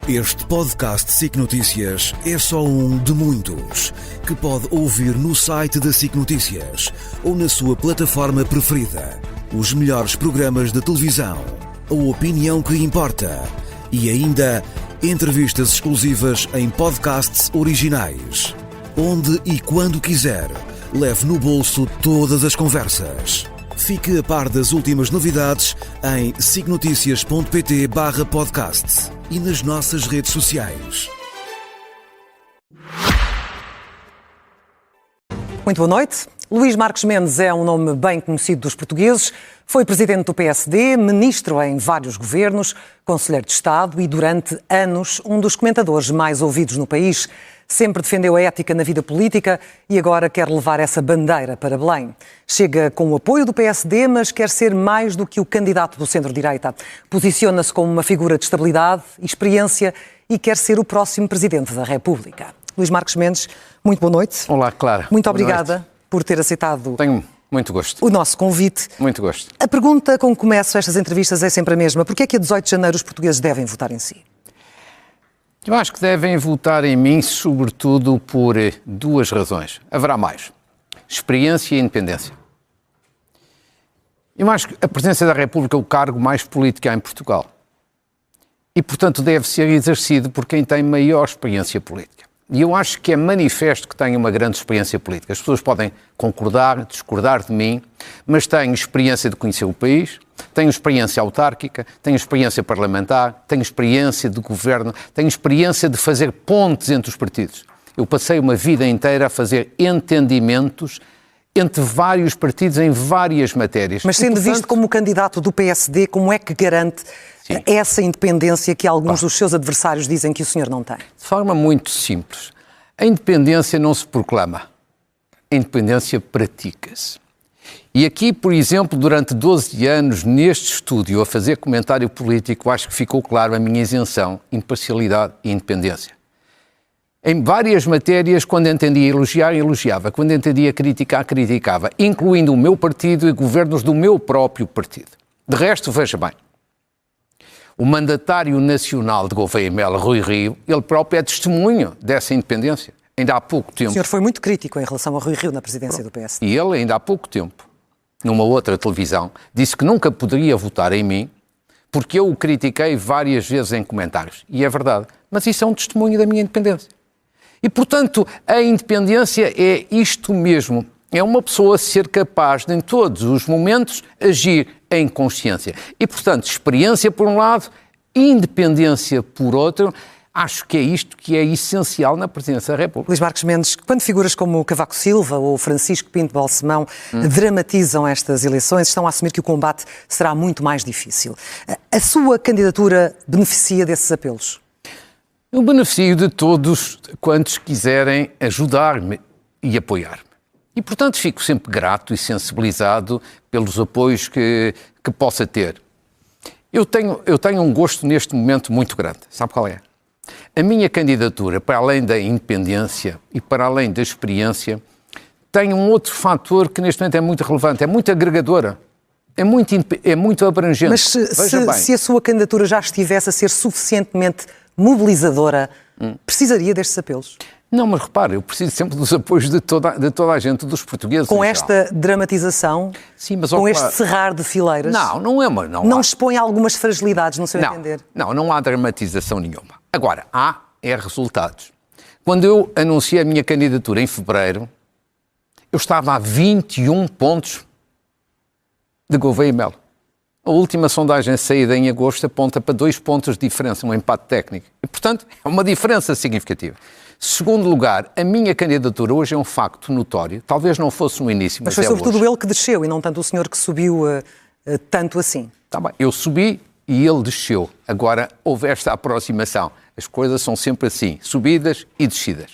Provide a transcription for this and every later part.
Este podcast SIC Notícias é só um de muitos que pode ouvir no site da SIC Notícias ou na sua plataforma preferida. Os melhores programas de televisão, a opinião que importa e ainda entrevistas exclusivas em podcasts originais. Onde e quando quiser, leve no bolso todas as conversas. Fique a par das últimas novidades em sicnoticias.pt/podcast e nas nossas redes sociais. Muito boa noite. Luís Marques Mendes é um nome bem conhecido dos portugueses. Foi presidente do PSD, ministro em vários governos, conselheiro de Estado e, durante anos, um dos comentadores mais ouvidos no país. Sempre defendeu a ética na vida política e agora quer levar essa bandeira para Belém. Chega com o apoio do PSD, mas quer ser mais do que o candidato do centro-direita. Posiciona-se como uma figura de estabilidade e experiência e quer ser o próximo presidente da República. Luís Marques Mendes, muito boa noite. Olá, Clara. Muito obrigada por ter aceitado. Tenho muito gosto. O nosso convite. Muito gosto. A pergunta com que começo estas entrevistas é sempre a mesma. Porquê é que a 18 de janeiro os portugueses devem votar em si? Eu acho que devem votar em mim, sobretudo, por duas razões. Haverá mais. Experiência e independência. Eu acho que a presidência da República é o cargo mais político há em Portugal. E, portanto, deve ser exercido por quem tem maior experiência política. E eu acho que é manifesto que tenho uma grande experiência política. As pessoas podem concordar, discordar de mim, mas tenho experiência de conhecer o país, tenho experiência autárquica, tenho experiência parlamentar, tenho experiência de governo, tenho experiência de fazer pontes entre os partidos. Eu passei uma vida inteira a fazer entendimentos entre vários partidos em várias matérias. Mas sendo visto como candidato do PSD, como é que garante essa independência que alguns dos seus adversários dizem que o senhor não tem? De forma muito simples. A independência não se proclama. A independência pratica-se. E aqui, por exemplo, durante 12 anos, neste estúdio, a fazer comentário político, acho que ficou claro a minha isenção, imparcialidade e independência. Em várias matérias, quando entendia elogiar, elogiava. Quando entendia criticar, criticava. Incluindo o meu partido e governos do meu próprio partido. De resto, veja bem. O mandatário nacional de Gouveia e Melo, Rui Rio, ele próprio é testemunho dessa independência. Ainda há pouco tempo... O senhor foi muito crítico em relação a Rui Rio na presidência do PSD. E ele, ainda há pouco tempo, numa outra televisão, disse que nunca poderia votar em mim porque eu o critiquei várias vezes em comentários. E é verdade. Mas isso é um testemunho da minha independência. E, portanto, a independência é isto mesmo. É uma pessoa ser capaz de, em todos os momentos, agir em consciência. E, portanto, experiência por um lado, independência por outro. Acho que é isto que é essencial na presidência da República. Luís Marques Mendes, quando figuras como Cavaco Silva ou Francisco Pinto Balsemão dramatizam estas eleições, estão a assumir que o combate será muito mais difícil. A sua candidatura beneficia desses apelos? Eu beneficio de todos quantos quiserem ajudar-me e apoiar-me. E, portanto, fico sempre grato e sensibilizado pelos apoios que possa ter. Eu tenho um gosto neste momento muito grande. Sabe qual é? A minha candidatura, para além da independência e para além da experiência, tem um outro fator que neste momento é muito relevante, é muito agregadora, é muito abrangente. Mas se a sua candidatura já estivesse a ser suficientemente mobilizadora, precisaria destes apelos? Não, mas repare, eu preciso sempre dos apoios de toda a gente, dos portugueses. Com esta dramatização, sim, mas, com este cerrar de fileiras, não expõe algumas fragilidades, no seu entender? Não há dramatização nenhuma. Agora, há resultados. Quando eu anunciei a minha candidatura em fevereiro, eu estava a 21 pontos de Gouveia e Melo. A última sondagem saída em agosto aponta para 2 pontos de diferença, um empate técnico. E, portanto, é uma diferença significativa. Segundo lugar, a minha candidatura hoje é um facto notório. Talvez não fosse no início, mas foi sobretudo ele que desceu e não tanto o senhor que subiu tanto assim. Tá bem, eu subi e ele desceu. Agora houve esta aproximação. As coisas são sempre assim, subidas e descidas.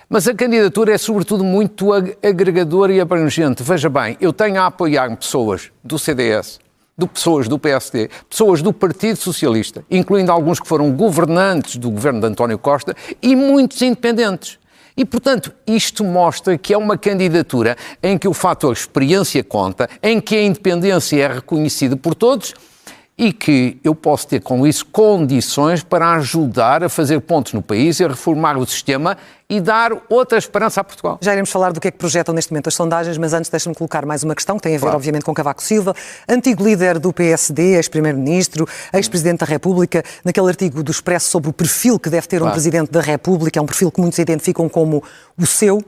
Mas a candidatura é sobretudo muito agregadora e abrangente. Veja bem, eu tenho a apoiar pessoas do CDS, pessoas do PSD, pessoas do Partido Socialista, incluindo alguns que foram governantes do governo de António Costa e muitos independentes. E, portanto, isto mostra que é uma candidatura em que o fator experiência conta, em que a independência é reconhecida por todos e que eu posso ter com isso condições para ajudar a fazer pontos no país, a reformar o sistema e dar outra esperança a Portugal. Já iremos falar do que é que projetam neste momento as sondagens, mas antes deixa-me colocar mais uma questão que tem a ver, obviamente, com Cavaco Silva, antigo líder do PSD, ex-primeiro-ministro, ex-presidente da República, naquele artigo do Expresso sobre o perfil que deve ter um presidente da República, é um perfil que muitos identificam como o seu,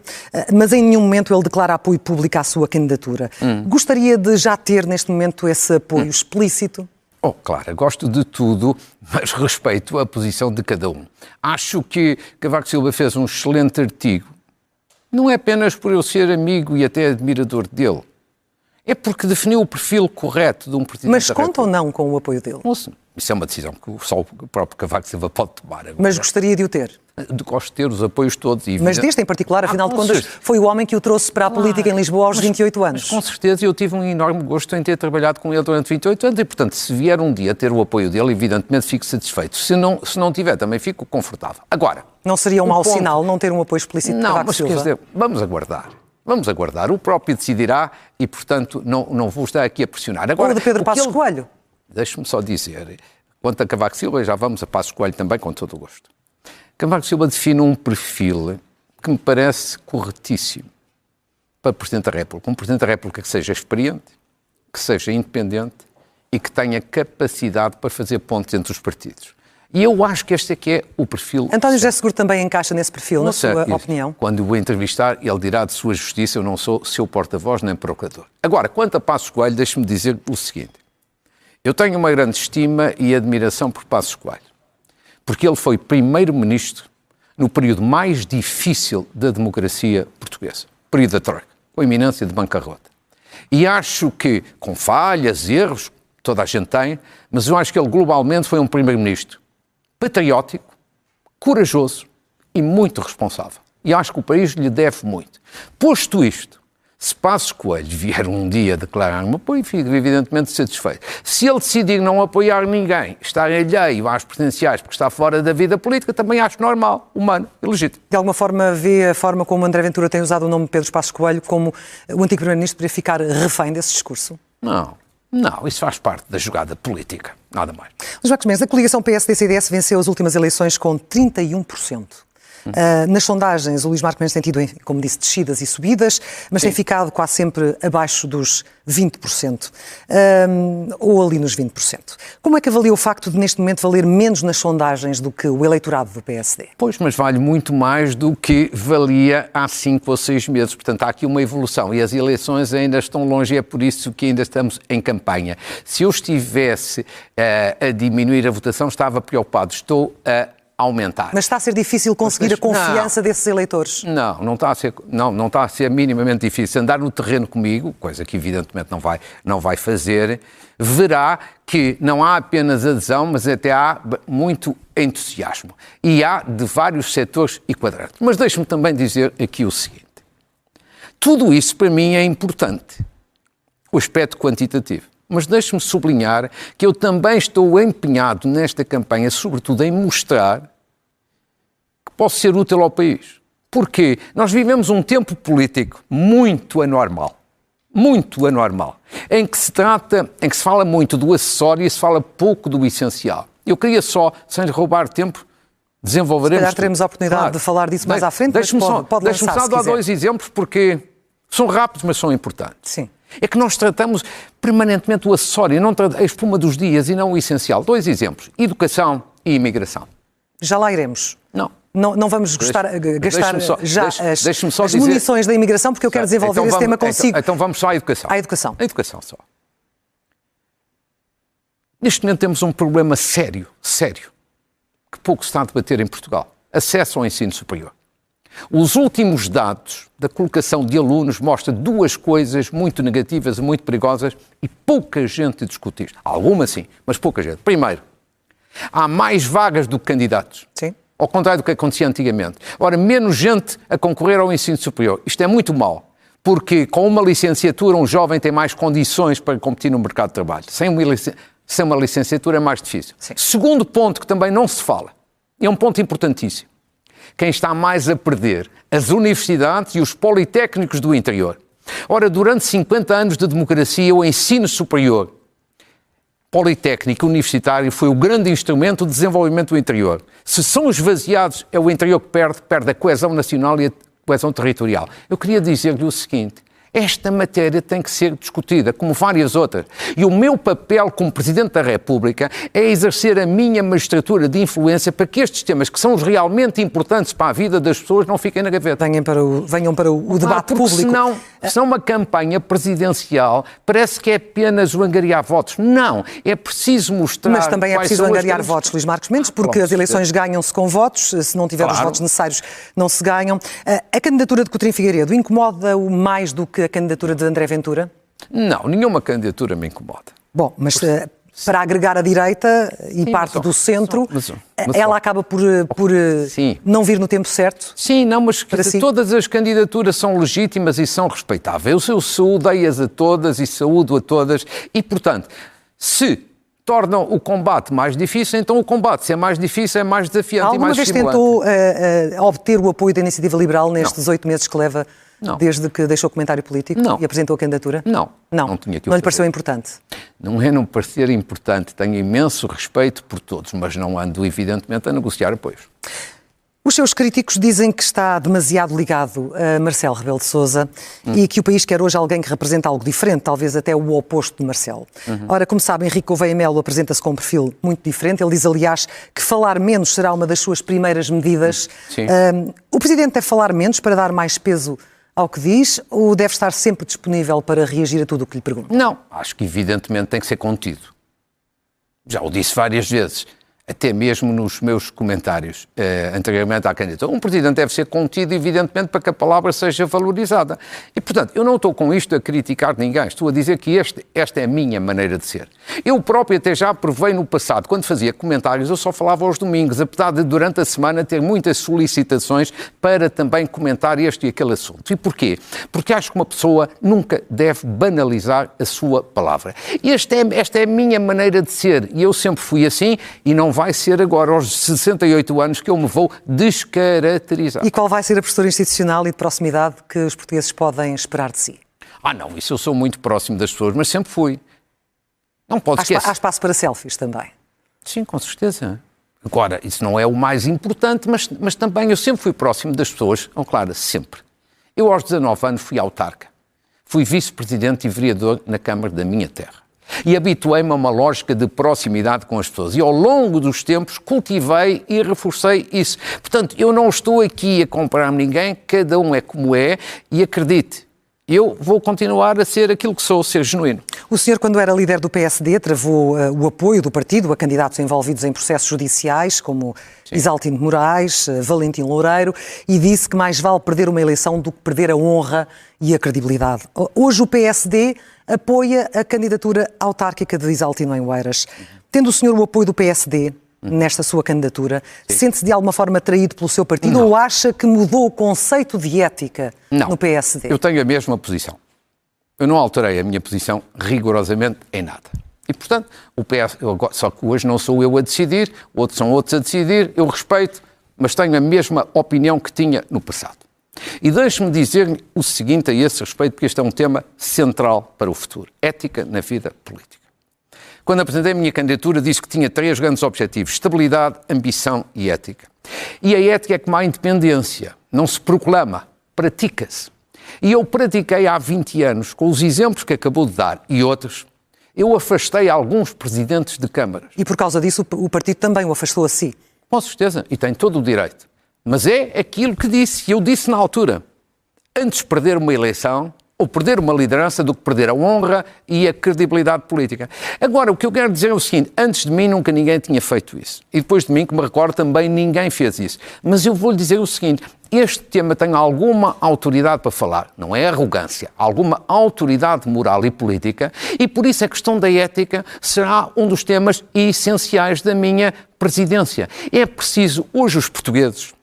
mas em nenhum momento ele declara apoio público à sua candidatura. Gostaria de já ter neste momento esse apoio explícito? Oh, claro, gosto de tudo, mas respeito a posição de cada um. Acho que Cavaco Silva fez um excelente artigo. Não é apenas por eu ser amigo e até admirador dele. É porque definiu o perfil correto de um presidente da República. Mas conta ou não com o apoio dele? Isso é uma decisão que só o próprio Cavaco Silva pode tomar agora. Mas gostaria de o ter? Gosto de ter os apoios todos. Mas deste em particular, afinal de contas, foi o homem que o trouxe para a política em Lisboa aos 28 anos. Mas com certeza eu tive um enorme gosto em ter trabalhado com ele durante 28 anos e, portanto, se vier um dia ter o apoio dele, evidentemente fico satisfeito. Se não tiver, também fico confortável. Agora... Não seria um mau sinal não ter um apoio explícito de Cavaco Silva? Não, mas quer dizer, vamos aguardar. Vamos aguardar. O próprio decidirá e, portanto, não vou estar aqui a pressionar. Agora, ou de Pedro Passos Coelho? Deixe-me só dizer, quanto a Cavaco Silva, já vamos a Passos Coelho também, com todo o gosto. Cavaco Silva define um perfil que me parece corretíssimo para Presidente da República. Um Presidente da República que seja experiente, que seja independente e que tenha capacidade para fazer pontos entre os partidos. E eu acho que este é que é o perfil... António José Seguro também encaixa nesse perfil, na sua opinião? Quando o vou entrevistar, ele dirá de sua justiça, eu não sou seu porta-voz nem procurador. Agora, quanto a Passos Coelho, deixe-me dizer o seguinte. Eu tenho uma grande estima e admiração por Passos Coelho, porque ele foi primeiro-ministro no período mais difícil da democracia portuguesa, o período da Troika, com a iminência de bancarrota. E acho que, com falhas, erros, toda a gente tem, mas eu acho que ele globalmente foi um primeiro-ministro patriótico, corajoso e muito responsável. E acho que o país lhe deve muito. Posto isto, se Passos Coelho vier um dia declarar um apoio, fico evidentemente satisfeito. Se ele decidir não apoiar ninguém, estar alheio às presidenciais porque está fora da vida política, também acho normal, humano e legítimo. De alguma forma vê a forma como André Ventura tem usado o nome de Pedro Passos Coelho como o antigo primeiro-ministro para ficar refém desse discurso? Não, isso faz parte da jogada política, nada mais. Luís Marques Mendes, a coligação PSD-CDS venceu as últimas eleições com 31%. Nas sondagens, o Luís Marques Mendes tem tido, como disse, descidas e subidas, mas tem ficado quase sempre abaixo dos 20%, ou ali nos 20%. Como é que avalia o facto de, neste momento, valer menos nas sondagens do que o eleitorado do PSD? Pois, mas vale muito mais do que valia há 5 ou 6 meses. Portanto, há aqui uma evolução e as eleições ainda estão longe e é por isso que ainda estamos em campanha. Se eu estivesse a diminuir a votação, estava preocupado. Estou a aumentar. Mas está a ser difícil conseguir a confiança desses eleitores? Não está a ser minimamente difícil. Andar no terreno comigo, coisa que evidentemente não vai fazer, verá que não há apenas adesão, mas até há muito entusiasmo. E há de vários setores e quadrantes. Mas deixe-me também dizer aqui o seguinte. Tudo isso para mim é importante, o aspecto quantitativo. Mas deixe-me sublinhar que eu também estou empenhado nesta campanha, sobretudo em mostrar que posso ser útil ao país. Porque nós vivemos um tempo político muito anormal, em que se fala muito do acessório e se fala pouco do essencial. Eu queria só, sem roubar tempo, desenvolveremos... Se calhar teremos a oportunidade de falar disso mais à frente, mas pode lançar, deixe-me só dar 2 exemplos, porque são rápidos, mas são importantes. Sim. É que nós tratamos permanentemente o acessório, não a espuma dos dias e não o essencial. 2 exemplos, educação e imigração. Já lá iremos. Não vamos gastar as munições da imigração, porque eu quero desenvolver esse tema consigo. Então vamos só à educação. À educação. A educação só. Neste momento temos um problema sério, que pouco se está a debater em Portugal. Acesso ao ensino superior. Os últimos dados da colocação de alunos mostram 2 coisas muito negativas e muito perigosas e pouca gente discute isto. Alguma sim, mas pouca gente. Primeiro, há mais vagas do que candidatos. Sim. Ao contrário do que acontecia antigamente. Ora, menos gente a concorrer ao ensino superior. Isto é muito mau, porque com uma licenciatura um jovem tem mais condições para competir no mercado de trabalho. Sem uma licenciatura é mais difícil. Sim. Segundo ponto que também não se fala, e é um ponto importantíssimo. Quem está mais a perder, as universidades e os politécnicos do interior. Ora, durante 50 anos de democracia, o ensino superior politécnico universitário foi o grande instrumento de desenvolvimento do interior. Se são esvaziados, é o interior que perde a coesão nacional e a coesão territorial. Eu queria dizer-lhe o seguinte: esta matéria tem que ser discutida, como várias outras. E o meu papel como Presidente da República é exercer a minha magistratura de influência para que estes temas, que são os realmente importantes para a vida das pessoas, não fiquem na gaveta. Venham para o debate público. Senão uma campanha presidencial parece que é apenas o angariar votos. Não, é preciso mostrar... Mas também é preciso angariar votos, Luís Marcos Mendes, porque as eleições ganham-se com votos, se não tiver os votos necessários não se ganham. A candidatura de Coutinho Figueiredo incomoda-o mais do que a candidatura de André Ventura? Não, nenhuma candidatura me incomoda. Bom, mas para agregar a direita e parte do centro, ela acaba por não vir no tempo certo? Sim, não, mas todas as candidaturas são legítimas e são respeitáveis. Eu saúdo-as a todas e saúdo a todas e, portanto, se tornam o combate mais difícil, então o combate, se é mais difícil, é mais desafiante e mais estimulante. Alguma vez tentou obter o apoio da Iniciativa Liberal nestes 8 meses que leva desde que deixou o comentário político e apresentou a candidatura? Não tinha que o Não lhe pareceu importante? Não é não parecer importante. Tenho imenso respeito por todos, mas não ando, evidentemente, a negociar apoios. Os seus críticos dizem que está demasiado ligado a Marcelo Rebelo de Sousa e que o país quer hoje alguém que representa algo diferente, talvez até o oposto de Marcelo. Ora, como sabe, Henrique Gouveia Melo apresenta-se com um perfil muito diferente. Ele diz, aliás, que falar menos será uma das suas primeiras medidas. O Presidente deve falar menos para dar mais peso ao que diz ou deve estar sempre disponível para reagir a tudo o que lhe pergunta? Não, acho que evidentemente tem que ser contido. Já o disse várias vezes. Até mesmo nos meus comentários anteriormente à candidatura. Um Presidente deve ser contido, evidentemente, para que a palavra seja valorizada. E, portanto, eu não estou com isto a criticar ninguém. Estou a dizer que esta é a minha maneira de ser. Eu próprio até já provei no passado, quando fazia comentários, eu só falava aos domingos, apesar de durante a semana ter muitas solicitações para também comentar este e aquele assunto. E porquê? Porque acho que uma pessoa nunca deve banalizar a sua palavra. Esta é a minha maneira de ser. E eu sempre fui assim e não vai ser agora, aos 68 anos, que eu me vou descaracterizar. E qual vai ser a postura institucional e de proximidade que os portugueses podem esperar de si? Não, isso eu sou muito próximo das pessoas, mas sempre fui. Não pode esquecer. Há espaço para selfies também? Sim, com certeza. Agora, isso não é o mais importante, mas também eu sempre fui próximo das pessoas, claro, sempre. Eu aos 19 anos fui autarca. Fui vice-presidente e vereador na Câmara da minha terra. E habituei-me a uma lógica de proximidade com as pessoas. E ao longo dos tempos cultivei e reforcei isso. Portanto, eu não estou aqui a comparar-me ninguém, cada um é como é, e acredite, eu vou continuar a ser aquilo que sou, ser genuíno. O senhor, quando era líder do PSD, travou o apoio do partido a candidatos envolvidos em processos judiciais, como Isaltino Moraes, Valentim Loureiro, e disse que mais vale perder uma eleição do que perder a honra e a credibilidade. Hoje o PSD apoia a candidatura autárquica de Isaltino em Oeiras. Tendo o senhor o apoio do PSD nesta sua candidatura, sente-se de alguma forma traído pelo seu partido ou acha que mudou o conceito de ética no PSD? Eu tenho a mesma posição. Eu não alterei a minha posição rigorosamente em nada. E, portanto, só que hoje não sou eu a decidir, são outros a decidir, eu respeito, mas tenho a mesma opinião que tinha no passado. E deixe-me dizer-lhe o seguinte a esse respeito, porque este é um tema central para o futuro. Ética na vida política. Quando apresentei a minha candidatura, disse que tinha 3 grandes objetivos: estabilidade, ambição e ética. E a ética é como a independência. Não se proclama, pratica-se. E eu pratiquei há 20 anos, com os exemplos que acabou de dar e outros. Eu afastei alguns presidentes de câmaras. E por causa disso o partido também o afastou a si? Com certeza, e tem todo o direito. Mas é aquilo que disse, e eu disse na altura. Antes perder uma eleição ou perder uma liderança do que perder a honra e a credibilidade política. Agora, o que eu quero dizer é o seguinte: antes de mim nunca ninguém tinha feito isso. E depois de mim, que me recordo, também ninguém fez isso. Mas eu vou-lhe dizer o seguinte: este tema tem alguma autoridade para falar, não é arrogância, alguma autoridade moral e política, e por isso a questão da ética será um dos temas essenciais da minha presidência. É preciso, hoje os portugueses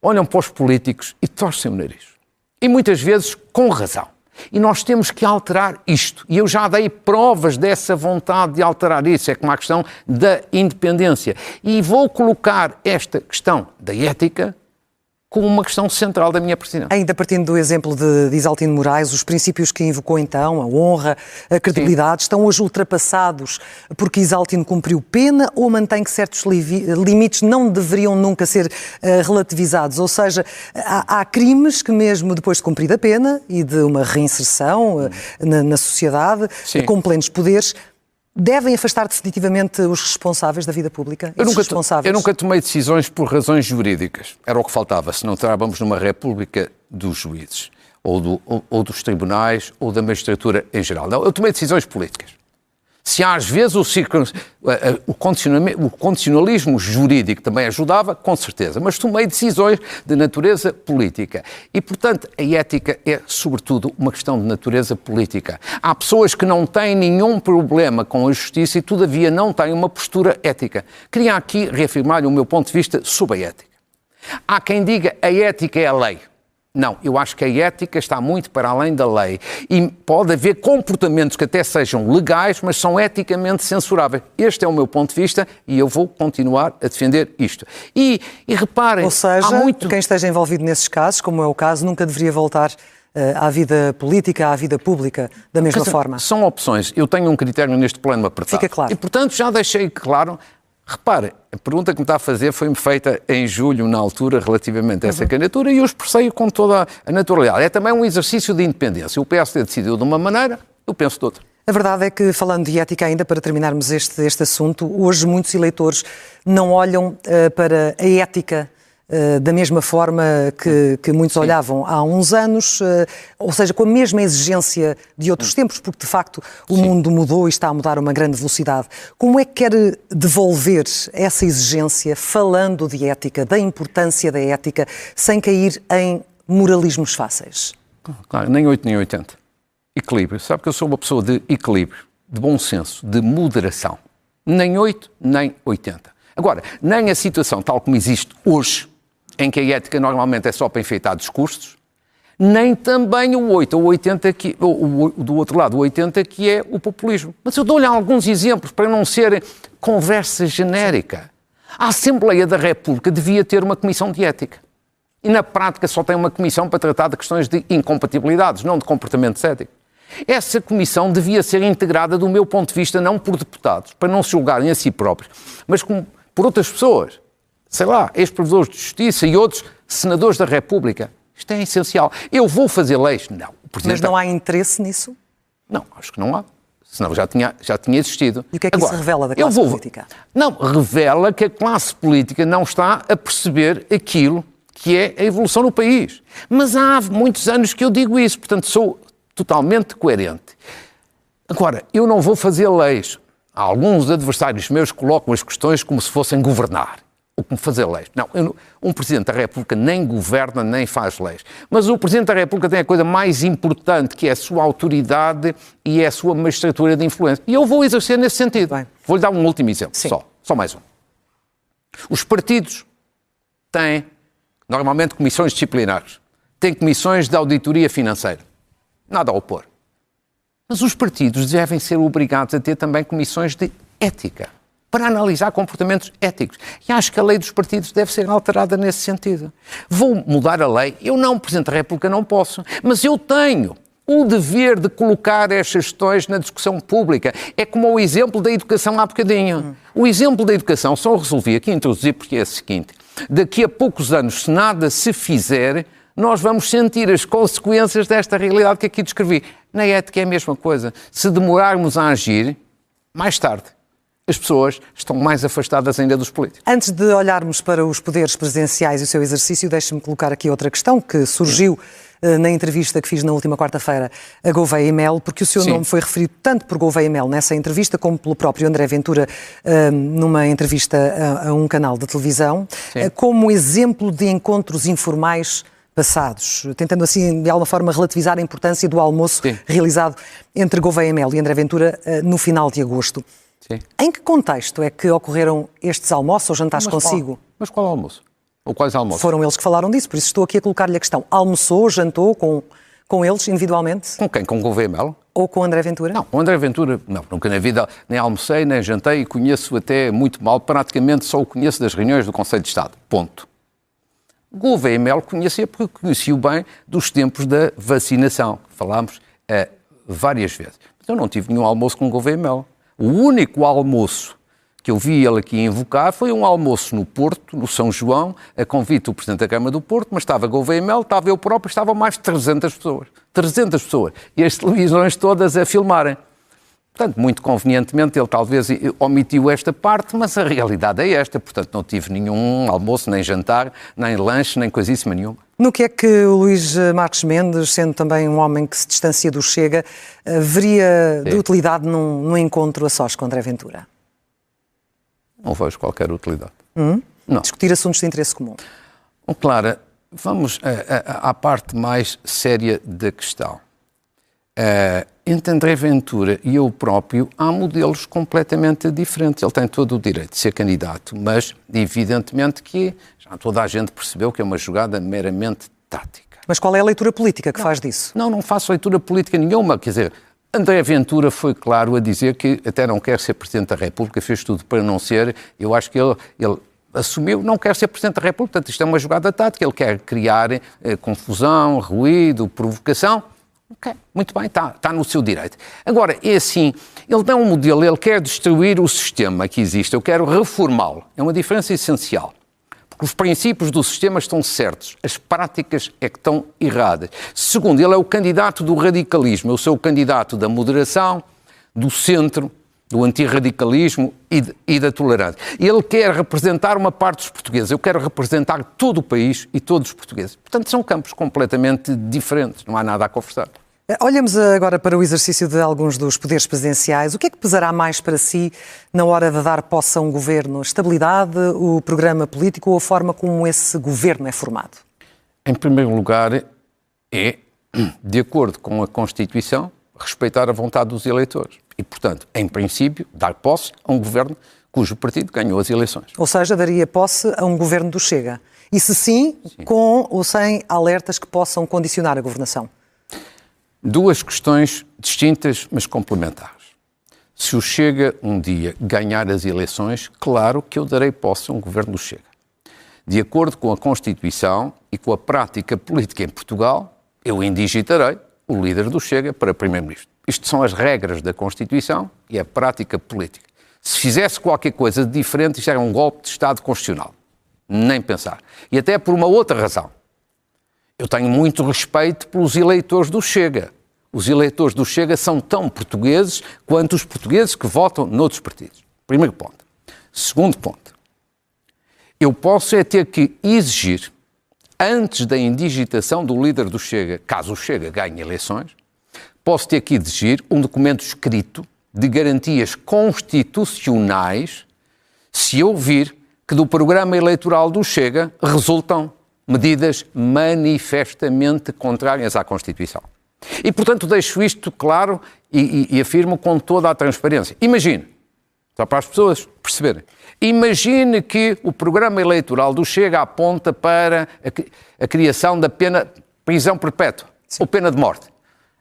olham para os políticos e torcem o nariz. E muitas vezes com razão. E nós temos que alterar isto. E eu já dei provas dessa vontade de alterar isso. É como a questão da independência. E vou colocar esta questão da ética como uma questão central da minha presidência. Ainda partindo do exemplo de Isaltino Moraes, os princípios que invocou então, a honra, a credibilidade, estão hoje ultrapassados porque Isaltino cumpriu pena ou mantém que certos limites não deveriam nunca ser relativizados? Ou seja, há crimes que mesmo depois de cumprida a pena e de uma reinserção na sociedade, com plenos poderes, devem afastar definitivamente os responsáveis da vida pública? Eu nunca tomei decisões por razões jurídicas. Era o que faltava, se não estávamos numa república dos juízes, ou dos tribunais, ou da magistratura em geral. Não, eu tomei decisões políticas. Se às vezes o condicionalismo jurídico também ajudava, com certeza, mas tomei decisões de natureza política. E, portanto, a ética é, sobretudo, uma questão de natureza política. Há pessoas que não têm nenhum problema com a justiça e, todavia, não têm uma postura ética. Queria aqui reafirmar o meu ponto de vista sobre a ética. Há quem diga que a ética é a lei. Não, eu acho que a ética está muito para além da lei e pode haver comportamentos que até sejam legais, mas são eticamente censuráveis. Este é o meu ponto de vista e eu vou continuar a defender isto. E reparem... Ou seja, quem esteja envolvido nesses casos, como é o caso, nunca deveria voltar à vida política, à vida pública, da mesma forma. São opções. Eu tenho um critério neste plano apertado. Fica claro. E, portanto, já deixei claro... Repare, a pergunta que me está a fazer foi-me feita em julho, na altura, relativamente a essa candidatura, e eu expressei com toda a naturalidade. É também um exercício de independência. O PSD decidiu de uma maneira, eu penso de outra. A verdade é que, falando de ética ainda, para terminarmos este assunto, hoje muitos eleitores não olham para a ética da mesma forma que muitos olhavam há uns anos, ou seja, com a mesma exigência de outros tempos, porque de facto o mundo mudou e está a mudar a uma grande velocidade. Como é que quer devolver essa exigência, falando de ética, da importância da ética, sem cair em moralismos fáceis? Claro, nem 8 nem 80. Equilíbrio. Sabe que eu sou uma pessoa de equilíbrio, de bom senso, de moderação. Nem 8, nem 80. Agora, nem a situação tal como existe hoje, em que a ética normalmente é só para enfeitar discursos, nem também o 8 ou 80, do outro lado, o 80, que é o populismo. Mas eu dou-lhe alguns exemplos para não ser conversa genérica. A Assembleia da República devia ter uma comissão de ética. E na prática só tem uma comissão para tratar de questões de incompatibilidades, não de comportamentos éticos. Essa comissão devia ser integrada, do meu ponto de vista, não por deputados, para não se julgarem a si próprios, mas por outras pessoas. Sei lá, ex-provedores de justiça e outros senadores da República. Isto é essencial. Eu vou fazer leis? Não. Mas não há interesse nisso? Não, acho que não há. Senão já tinha existido. E o que é que isso revela da classe política? Não, revela que a classe política não está a perceber aquilo que é a evolução no país. Mas há muitos anos que eu digo isso, portanto sou totalmente coerente. Agora, eu não vou fazer leis. Alguns adversários meus colocam as questões como se fossem governar. Ou como fazer leis. Não, um Presidente da República nem governa, nem faz leis. Mas o Presidente da República tem a coisa mais importante, que é a sua autoridade e é a sua magistratura de influência. E eu vou exercer nesse sentido. Bem. Vou-lhe dar um último exemplo, só mais um. Os partidos têm, normalmente, comissões disciplinares. Têm comissões de auditoria financeira. Nada a opor. Mas os partidos devem ser obrigados a ter também comissões de ética, para analisar comportamentos éticos. E acho que a lei dos partidos deve ser alterada nesse sentido. Vou mudar a lei? Eu não, Presidente da República, não posso. Mas eu tenho o dever de colocar estas questões na discussão pública. É como o exemplo da educação há bocadinho. O exemplo da educação só resolvi aqui introduzir porque é o seguinte. Daqui a poucos anos, se nada se fizer, nós vamos sentir as consequências desta realidade que aqui descrevi. Na ética é a mesma coisa. Se demorarmos a agir, mais tarde, as pessoas estão mais afastadas ainda dos políticos. Antes de olharmos para os poderes presidenciais e o seu exercício, deixe-me colocar aqui outra questão que surgiu na entrevista que fiz na última quarta-feira a Gouveia e Mel, porque o seu nome foi referido tanto por Gouveia e Mel nessa entrevista como pelo próprio André Ventura numa entrevista a um canal de televisão, como exemplo de encontros informais passados, tentando assim de alguma forma relativizar a importância do almoço realizado entre Gouveia e Mel e André Ventura no final de agosto. Sim. Em que contexto é que ocorreram estes almoços ou jantares consigo? Mas qual almoço? Ou quais almoços? Foram eles que falaram disso, por isso estou aqui a colocar-lhe a questão. Almoçou, jantou com eles individualmente? Com quem? Com Gouveia e Mel? Ou com André Ventura? Não, com André Ventura, não, nunca na vida nem almocei, nem jantei e conheço até muito mal, praticamente só o conheço das reuniões do Conselho de Estado. Ponto. Gouveia Melo conhecia porque conhecia bem dos tempos da vacinação, que falámos várias vezes. Mas eu não tive nenhum almoço com Gouveia Melo. O único almoço que eu vi ele aqui invocar foi um almoço no Porto, no São João, a convite do Presidente da Câmara do Porto, mas estava Gouveia Melo, estava eu próprio, estavam mais de 300 pessoas. 300 pessoas. E as televisões todas a filmarem. Portanto, muito convenientemente, ele talvez omitiu esta parte, mas a realidade é esta. Portanto, não tive nenhum almoço, nem jantar, nem lanche, nem coisíssima nenhuma. No que é que o Luís Marques Mendes, sendo também um homem que se distancia do Chega, veria de utilidade num encontro a sós com André Ventura? Não vejo qualquer utilidade. Não. Discutir assuntos de interesse comum. Bom, Clara, vamos à parte mais séria da questão. Entre André Ventura e eu próprio há modelos completamente diferentes. Ele tem todo o direito de ser candidato, mas evidentemente que já toda a gente percebeu que é uma jogada meramente tática. Mas qual é a leitura política que faz disso? Não faço leitura política nenhuma. Quer dizer, André Ventura foi claro a dizer que até não quer ser Presidente da República, fez tudo para não ser. Eu acho que ele assumiu, não quer ser Presidente da República, portanto isto é uma jogada tática. Ele quer criar confusão, ruído, provocação. Ok, muito bem, está no seu direito. Agora, é assim, ele dá um modelo, ele quer destruir o sistema que existe, eu quero reformá-lo. É uma diferença essencial. Porque os princípios do sistema estão certos, as práticas é que estão erradas. Segundo, ele é o candidato do radicalismo, eu sou o candidato da moderação, do centro, do antirradicalismo e da tolerância. Ele quer representar uma parte dos portugueses, eu quero representar todo o país e todos os portugueses. Portanto, são campos completamente diferentes, não há nada a conversar. Olhamos agora para o exercício de alguns dos poderes presidenciais. O que é que pesará mais para si na hora de dar posse a um governo? A estabilidade, o programa político ou a forma como esse governo é formado? Em primeiro lugar, é, de acordo com a Constituição, respeitar a vontade dos eleitores. E, portanto, em princípio, dar posse a um governo cujo partido ganhou as eleições. Ou seja, daria posse a um governo do Chega. E se sim, com ou sem alertas que possam condicionar a governação? Duas questões distintas, mas complementares. Se o Chega um dia ganhar as eleições, claro que eu darei posse a um governo do Chega. De acordo com a Constituição e com a prática política em Portugal, eu indigitarei o líder do Chega para Primeiro-Ministro. Isto são as regras da Constituição e a prática política. Se fizesse qualquer coisa de diferente, isto era um golpe de Estado constitucional. Nem pensar. E até por uma outra razão. Eu tenho muito respeito pelos eleitores do Chega. Os eleitores do Chega são tão portugueses quanto os portugueses que votam noutros partidos. Primeiro ponto. Segundo ponto. Eu posso é ter que exigir, antes da indigitação do líder do Chega, caso o Chega ganhe eleições, posso ter que exigir um documento escrito de garantias constitucionais se eu vir que do programa eleitoral do Chega resultam medidas manifestamente contrárias à Constituição. E, portanto, deixo isto claro e afirmo com toda a transparência. Imagine, só para as pessoas perceberem, imagine que o programa eleitoral do Chega aponta para a criação da pena prisão perpétua, ou pena de morte.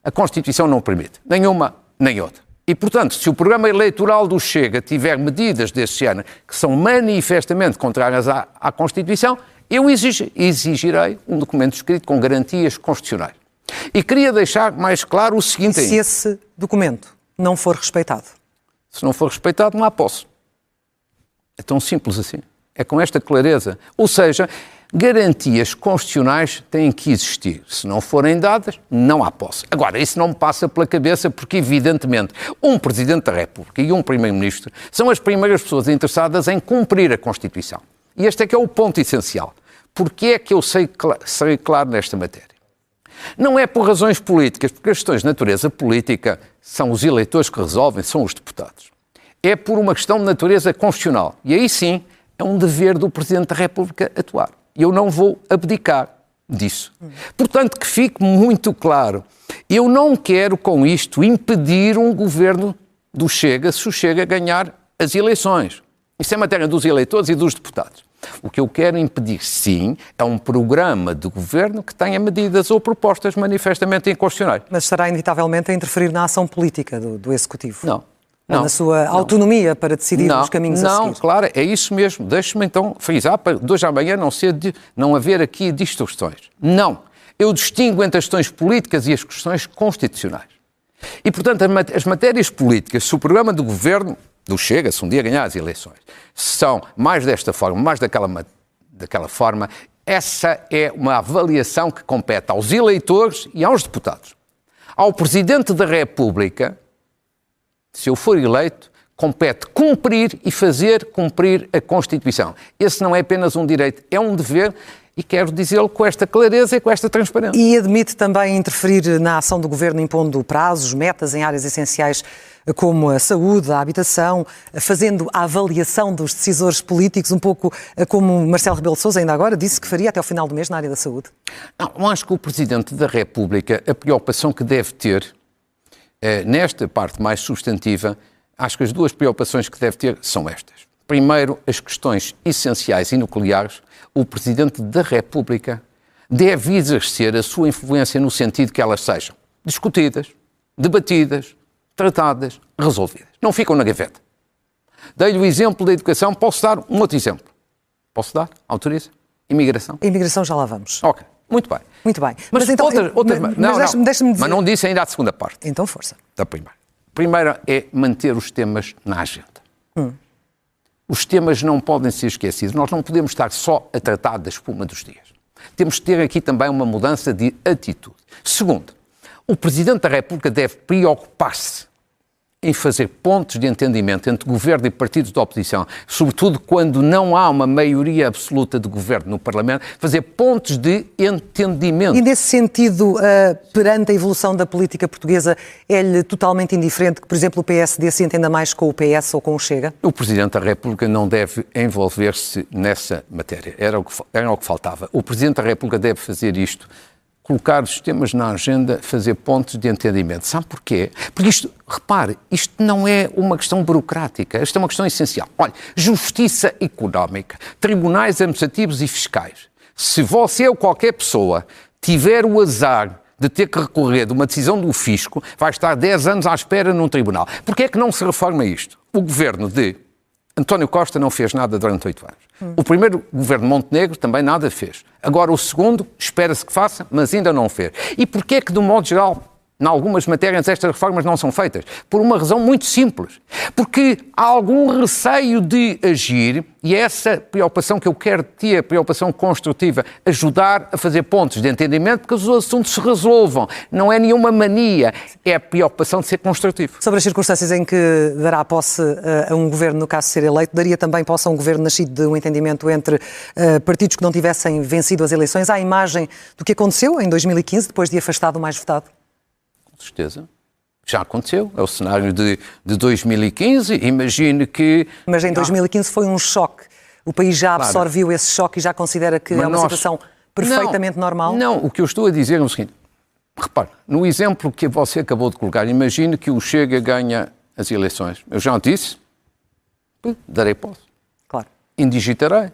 A Constituição não permite, nenhuma nem outra. E, portanto, se o programa eleitoral do Chega tiver medidas desse género que são manifestamente contrárias à Constituição, eu exigirei um documento escrito com garantias constitucionais. E queria deixar mais claro o seguinte... Se esse documento não for respeitado? Se não for respeitado, não há posse. É tão simples assim. É com esta clareza. Ou seja, garantias constitucionais têm que existir. Se não forem dadas, não há posse. Agora, isso não me passa pela cabeça porque, evidentemente, um Presidente da República e um Primeiro-Ministro são as primeiras pessoas interessadas em cumprir a Constituição. E este é que é o ponto essencial. Porquê é que eu serei claro nesta matéria? Não é por razões políticas, porque as questões de natureza política são os eleitores que resolvem, são os deputados. É por uma questão de natureza constitucional. E aí sim, é um dever do Presidente da República atuar. E eu não vou abdicar disso. Portanto, que fique muito claro, eu não quero com isto impedir um governo do Chega se o Chega ganhar as eleições. Isso é matéria dos eleitores e dos deputados. O que eu quero impedir, sim, é um programa de governo que tenha medidas ou propostas manifestamente inconstitucionais. Mas estará inevitavelmente a interferir na ação política do Executivo? Não. Ou na sua autonomia para decidir os caminhos a seguir? Não, claro, é isso mesmo. Deixe-me então frisar para de hoje à manhã não haver aqui distorções. Não. Eu distingo entre as questões políticas e as questões constitucionais. E, portanto, as matérias políticas, se o programa do governo, do Chega, se um dia ganhar as eleições, são mais desta forma, mais daquela forma, essa é uma avaliação que compete aos eleitores e aos deputados. Ao Presidente da República, se eu for eleito, compete cumprir e fazer cumprir a Constituição. Esse não é apenas um direito, é um dever, e quero dizê-lo com esta clareza e com esta transparência. E admite também interferir na ação do Governo impondo prazos, metas em áreas essenciais como a saúde, a habitação, fazendo a avaliação dos decisores políticos, um pouco como Marcelo Rebelo de Sousa ainda agora disse que faria até ao final do mês na área da saúde? Não, acho que o Presidente da República, a preocupação que deve ter, nesta parte mais substantiva, acho que as duas preocupações que deve ter são estas. Primeiro, as questões essenciais e nucleares. O Presidente da República deve exercer a sua influência no sentido que elas sejam discutidas, debatidas, tratadas, resolvidas. Não ficam na gaveta. Dei-lhe o exemplo da educação, posso dar um outro exemplo. Posso dar? Autoriza? Imigração? A imigração já lá vamos. Ok, muito bem. Muito bem. Mas então, deixe-me dizer... Mas não disse ainda a segunda parte. Então força. Da primeira. Primeira é manter os temas na agenda. Os temas não podem ser esquecidos. Nós não podemos estar só a tratar da espuma dos dias. Temos que ter aqui também uma mudança de atitude. Segundo, o Presidente da República deve preocupar-se em fazer pontos de entendimento entre governo e partidos de oposição, sobretudo quando não há uma maioria absoluta de governo no Parlamento, fazer pontos de entendimento. E nesse sentido, perante a evolução da política portuguesa, é-lhe totalmente indiferente que, por exemplo, o PSD se entenda mais com o PS ou com o Chega? O Presidente da República não deve envolver-se nessa matéria. Era o que faltava. O Presidente da República deve fazer isto, colocar os temas na agenda, fazer pontos de entendimento. Sabe porquê? Porque isto, repare, isto não é uma questão burocrática, isto é uma questão essencial. Olha, justiça económica, tribunais administrativos e fiscais. Se você ou qualquer pessoa tiver o azar de ter que recorrer de uma decisão do fisco, vai estar 10 anos à espera num tribunal. Porquê é que não se reforma isto? O governo de António Costa não fez nada durante 8 anos. O primeiro governo de Montenegro também nada fez. Agora o segundo, espera-se que faça, mas ainda não fez. E porquê é que, de um modo geral, em algumas matérias estas reformas não são feitas? Por uma razão muito simples. Porque há algum receio de agir, e é essa preocupação que eu quero ter, a preocupação construtiva, ajudar a fazer pontos de entendimento, porque os assuntos se resolvam. Não é nenhuma mania, é a preocupação de ser construtivo. Sobre as circunstâncias em que dará posse a um governo, no caso de ser eleito, daria também posse a um governo nascido de um entendimento entre partidos que não tivessem vencido as eleições, à imagem do que aconteceu em 2015, depois de afastado o mais votado? Com certeza. Já aconteceu. É o cenário de 2015. Imagine que... Mas em 2015 foi um choque. O país já absorveu esse choque e já considera que é uma situação perfeitamente normal? Não, o que eu estou a dizer é o seguinte. Repare, no exemplo que você acabou de colocar, imagine que o Chega ganha as eleições. Eu já disse, darei posse. Claro. Indigitarei.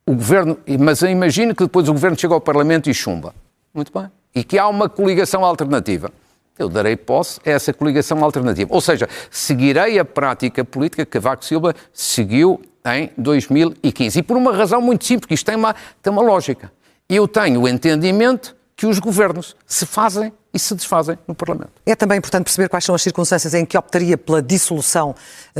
O governo, mas imagine que depois o governo chega ao Parlamento e chumba. Muito bem. E que há uma coligação alternativa. Eu darei posse a essa coligação alternativa. Ou seja, seguirei a prática política que Cavaco Silva seguiu em 2015. E por uma razão muito simples, que isto tem uma lógica. Eu tenho o entendimento que os governos se fazem e se desfazem no Parlamento. É também importante perceber quais são as circunstâncias em que optaria pela dissolução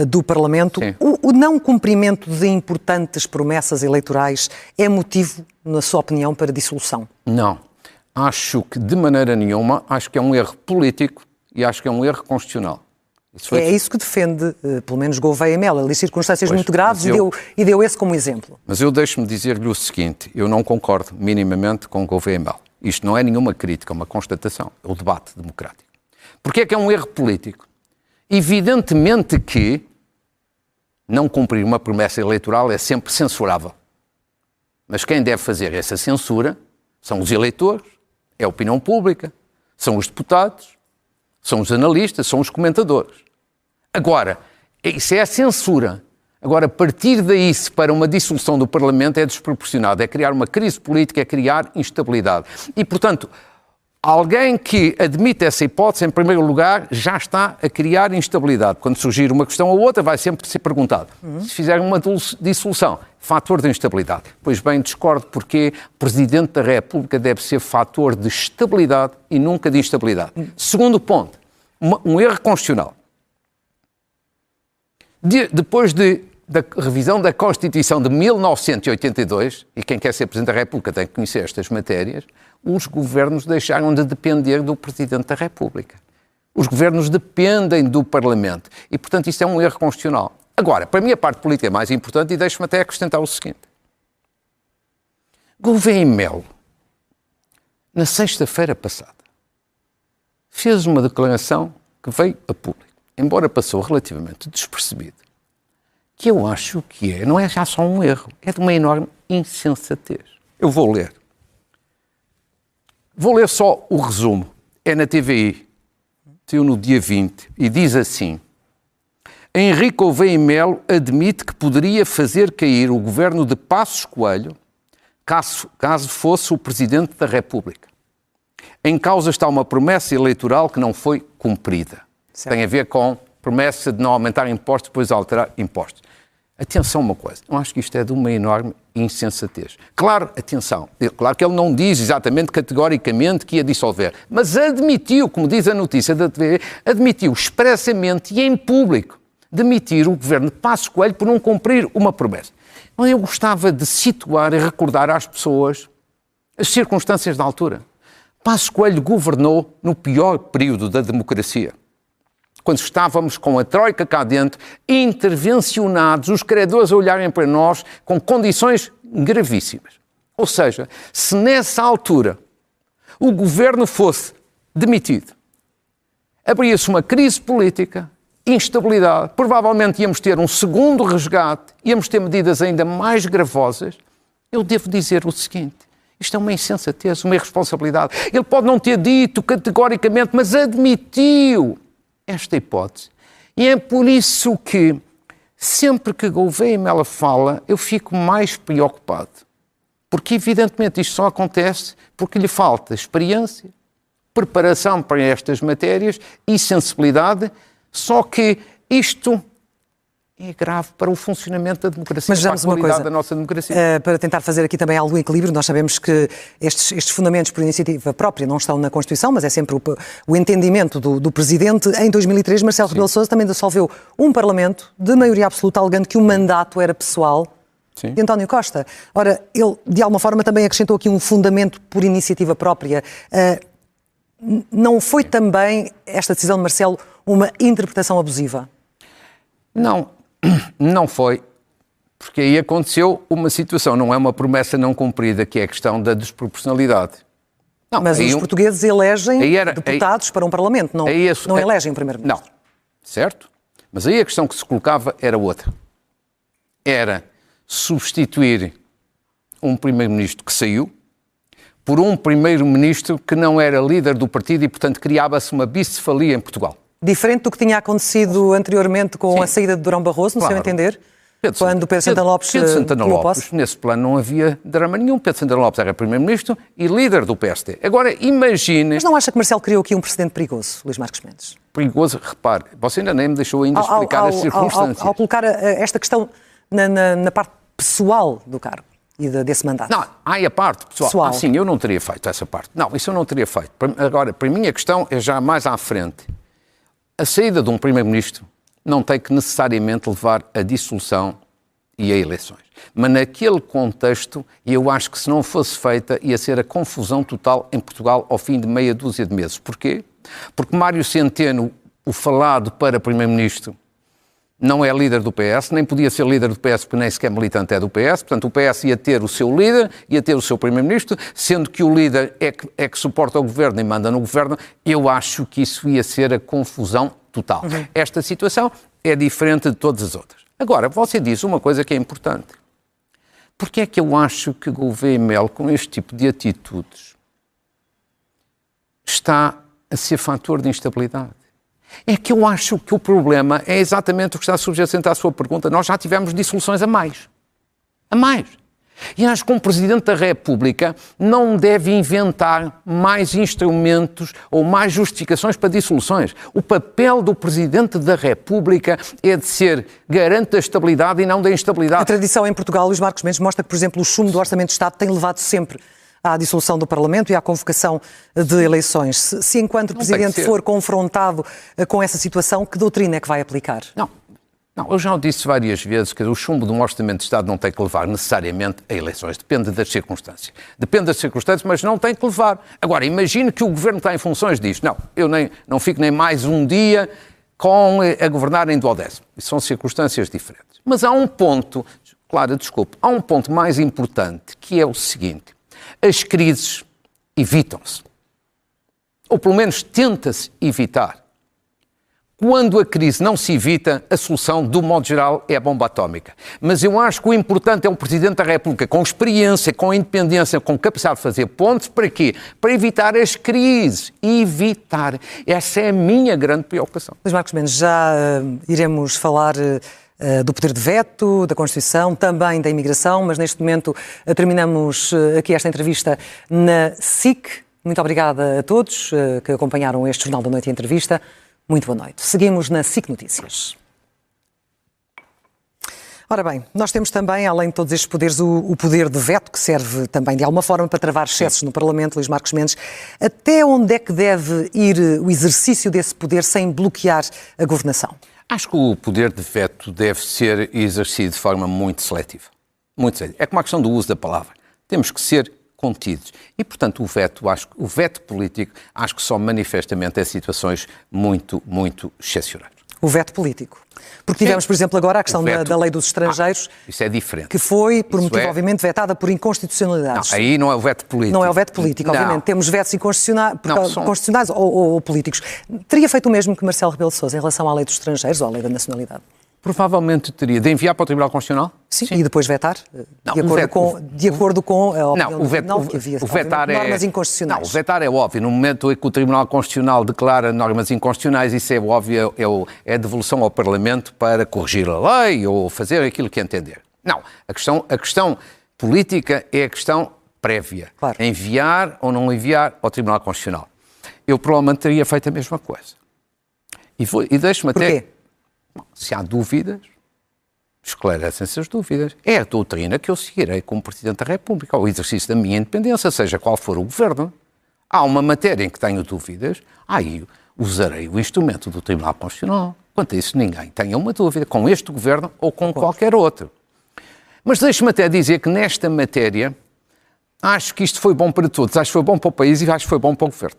do Parlamento. O não cumprimento de importantes promessas eleitorais é motivo, na sua opinião, para dissolução? Não. Acho que, de maneira nenhuma, acho que é um erro político e acho que é um erro constitucional. É isso que defende, pelo menos, Gouveia Melo. Ele diz circunstâncias muito graves e deu esse como exemplo. Mas eu deixo-me dizer-lhe o seguinte, eu não concordo minimamente com Gouveia Melo. Isto não é nenhuma crítica, é uma constatação, é o debate democrático. Porquê é que é um erro político? Evidentemente que não cumprir uma promessa eleitoral é sempre censurável. Mas quem deve fazer essa censura são os eleitores, é a opinião pública, são os deputados, são os analistas, são os comentadores. Agora, isso é a censura. Agora, partir daí para uma dissolução do Parlamento é desproporcionado, é criar uma crise política, é criar instabilidade. E, portanto, Alguém que admite essa hipótese, em primeiro lugar, já está a criar instabilidade. Quando surgir uma questão ou outra, vai sempre ser perguntado. Se fizer uma dissolução, fator de instabilidade. Pois bem, discordo porque o Presidente da República deve ser fator de estabilidade e nunca de instabilidade. Segundo ponto, um erro constitucional. Depois da revisão da Constituição de 1982, e quem quer ser Presidente da República tem que conhecer estas matérias, os governos deixaram de depender do Presidente da República. Os governos dependem do Parlamento. E, portanto, isso é um erro constitucional. Agora, para mim, a parte política é mais importante e deixo-me até acrescentar o seguinte. Gouveia Melo, na sexta-feira passada, fez uma declaração que veio a público, embora passou relativamente despercebido, que eu acho que não é já só um erro, é de uma enorme insensatez. Eu vou ler. Vou ler só o resumo. É na TVI, saiu no dia 20, e diz assim: Henrique Gouveia Melo admite que poderia fazer cair o governo de Passos Coelho caso fosse o Presidente da República. Em causa está uma promessa eleitoral que não foi cumprida. Certo. Tem a ver com promessa de não aumentar impostos, depois alterar impostos. Atenção uma coisa, eu acho que isto é de uma enorme insensatez. Claro, atenção, claro que ele não diz exatamente, categoricamente, que ia dissolver, mas admitiu, como diz a notícia da TV, admitiu expressamente e em público demitir o governo de Passos Coelho por não cumprir uma promessa. Eu gostava de situar e recordar às pessoas as circunstâncias da altura. Passos Coelho governou no pior período da democracia, quando estávamos com a troika cá dentro, intervencionados, os credores a olharem para nós com condições gravíssimas. Ou seja, se nessa altura o governo fosse demitido, abria-se uma crise política, instabilidade, provavelmente íamos ter um segundo resgate, íamos ter medidas ainda mais gravosas. Eu devo dizer o seguinte: isto é uma insensatez, uma irresponsabilidade. Ele pode não ter dito categoricamente, mas admitiu esta hipótese. E é por isso que, sempre que Gouveia Melo fala, eu fico mais preocupado. Porque, evidentemente, isto só acontece porque lhe falta experiência, preparação para estas matérias e sensibilidade, só que isto é grave para o funcionamento da democracia, para a qualidade da nossa democracia. Para tentar fazer aqui também algum equilíbrio, nós sabemos que estes fundamentos por iniciativa própria não estão na Constituição, mas é sempre o entendimento do Presidente. Em 2003, Marcelo Rebelo de Sousa também dissolveu um Parlamento de maioria absoluta, alegando que o mandato era pessoal de António Costa. Ora, ele, de alguma forma, também acrescentou aqui um fundamento por iniciativa própria. Não foi também esta decisão de Marcelo uma interpretação abusiva? Não foi, porque aí aconteceu uma situação, não é uma promessa não cumprida, que é a questão da desproporcionalidade. Não, mas os portugueses elegem deputados para um Parlamento, não elegem o Primeiro-Ministro. Não, certo? Mas aí a questão que se colocava era outra. Era substituir um Primeiro-Ministro que saiu por um Primeiro-Ministro que não era líder do partido e, portanto, criava-se uma bicefalia em Portugal. Diferente do que tinha acontecido anteriormente com a saída de Durão Barroso, no seu entender? Quando Pedro Santana Lopes tomou posse? Nesse plano não havia drama nenhum. Pedro Santana Lopes era Primeiro-Ministro e líder do PSD. Agora, imagine... Mas não acha que Marcelo criou aqui um precedente perigoso, Luís Marques Mendes? Perigoso, repare, você ainda nem me deixou explicar as circunstâncias. Ao colocar esta questão na parte pessoal do cargo e desse mandato. Não, a parte pessoal. Sim, eu não teria feito essa parte. Não, isso eu não teria feito. Agora, para mim a questão é já mais à frente. A saída de um Primeiro-Ministro não tem que necessariamente levar a dissolução e a eleições. Mas naquele contexto, eu acho que se não fosse feita, ia ser a confusão total em Portugal ao fim de meia dúzia de meses. Porquê? Porque Mário Centeno, o falado para Primeiro-Ministro, não é líder do PS, nem podia ser líder do PS porque nem sequer militante é do PS, portanto o PS ia ter o seu líder, ia ter o seu Primeiro-Ministro, sendo que o líder é que suporta o governo e manda no governo. Eu acho que isso ia ser a confusão total. Esta situação é diferente de todas as outras. Agora, você diz uma coisa que é importante. Porque é que eu acho que Gouveia Melo, com este tipo de atitudes, está a ser fator de instabilidade? É que eu acho que o problema é exatamente o que está subjacente à sua pergunta. Nós já tivemos dissoluções a mais. A mais. E acho que um Presidente da República não deve inventar mais instrumentos ou mais justificações para dissoluções. O papel do Presidente da República é de ser garante da estabilidade e não da instabilidade. A tradição em Portugal, Luís Marcos Mendes, mostra que, por exemplo, o chumbo do Orçamento de Estado tem levado sempre à dissolução do Parlamento e à convocação de eleições. Se enquanto Presidente for confrontado com essa situação, que doutrina é que vai aplicar? Não, eu já o disse várias vezes que o chumbo de um Orçamento de Estado não tem que levar necessariamente a eleições. Depende das circunstâncias. Depende das circunstâncias, mas não tem que levar. Agora, imagine que o Governo está em funções disto. Não, eu não fico nem mais um dia a governar em duodécimo. São circunstâncias diferentes. Mas há um ponto, Clara, desculpe, há um ponto mais importante, que é o seguinte. As crises evitam-se. Ou pelo menos tenta-se evitar. Quando a crise não se evita, a solução, do modo geral, é a bomba atómica. Mas eu acho que o importante é um Presidente da República com experiência, com independência, com capacidade de fazer pontos. Para quê? Para evitar as crises. Evitar. Essa é a minha grande preocupação. Luís Marcos Mendes, já iremos falar do poder de veto, da Constituição, também da imigração, mas neste momento terminamos aqui esta entrevista na SIC. Muito obrigada a todos que acompanharam este Jornal da Noite e Entrevista. Muito boa noite. Seguimos na SIC Notícias. Ora bem, nós temos também, além de todos estes poderes, o poder de veto, que serve também de alguma forma para travar excessos no Parlamento. Luís Marcos Mendes, até onde é que deve ir o exercício desse poder sem bloquear a governação? Acho que o poder de veto deve ser exercido de forma muito seletiva. Muito seletiva. É como a questão do uso da palavra. Temos que ser contidos. E, portanto, o veto político, acho que só manifestamente em situações muito, muito excepcionais. O veto político. Porque tivemos, por exemplo, agora a questão da lei dos estrangeiros. Isso é diferente. Que foi, por motivo, obviamente, vetada por inconstitucionalidades. Não, aí não é o veto político. Não é o veto político, obviamente. Temos vetos inconstitucionais ou políticos. Teria feito o mesmo que Marcelo Rebelo de Sousa em relação à lei dos estrangeiros ou à lei da nacionalidade? Provavelmente teria de enviar para o Tribunal Constitucional? Sim. E depois vetar? De acordo com a opinião do Tribunal, que havia normas inconstitucionais. Não, o vetar é óbvio. No momento em que o Tribunal Constitucional declara normas inconstitucionais, isso é óbvio, é devolução ao Parlamento para corrigir a lei ou fazer aquilo que entender. Não, a questão política é a questão prévia. Claro. Enviar ou não enviar ao Tribunal Constitucional. Eu provavelmente teria feito a mesma coisa. E deixe-me até... Porquê? Se há dúvidas, esclarecem-se as dúvidas. É a doutrina que eu seguirei como Presidente da República, ao exercício da minha independência, seja qual for o governo. Há uma matéria em que tenho dúvidas, aí usarei o instrumento do Tribunal Constitucional. Quanto a isso, ninguém tenha uma dúvida, com este governo ou com qualquer outro. Mas deixe-me até dizer que nesta matéria, acho que isto foi bom para todos. Acho que foi bom para o país e acho que foi bom para o governo.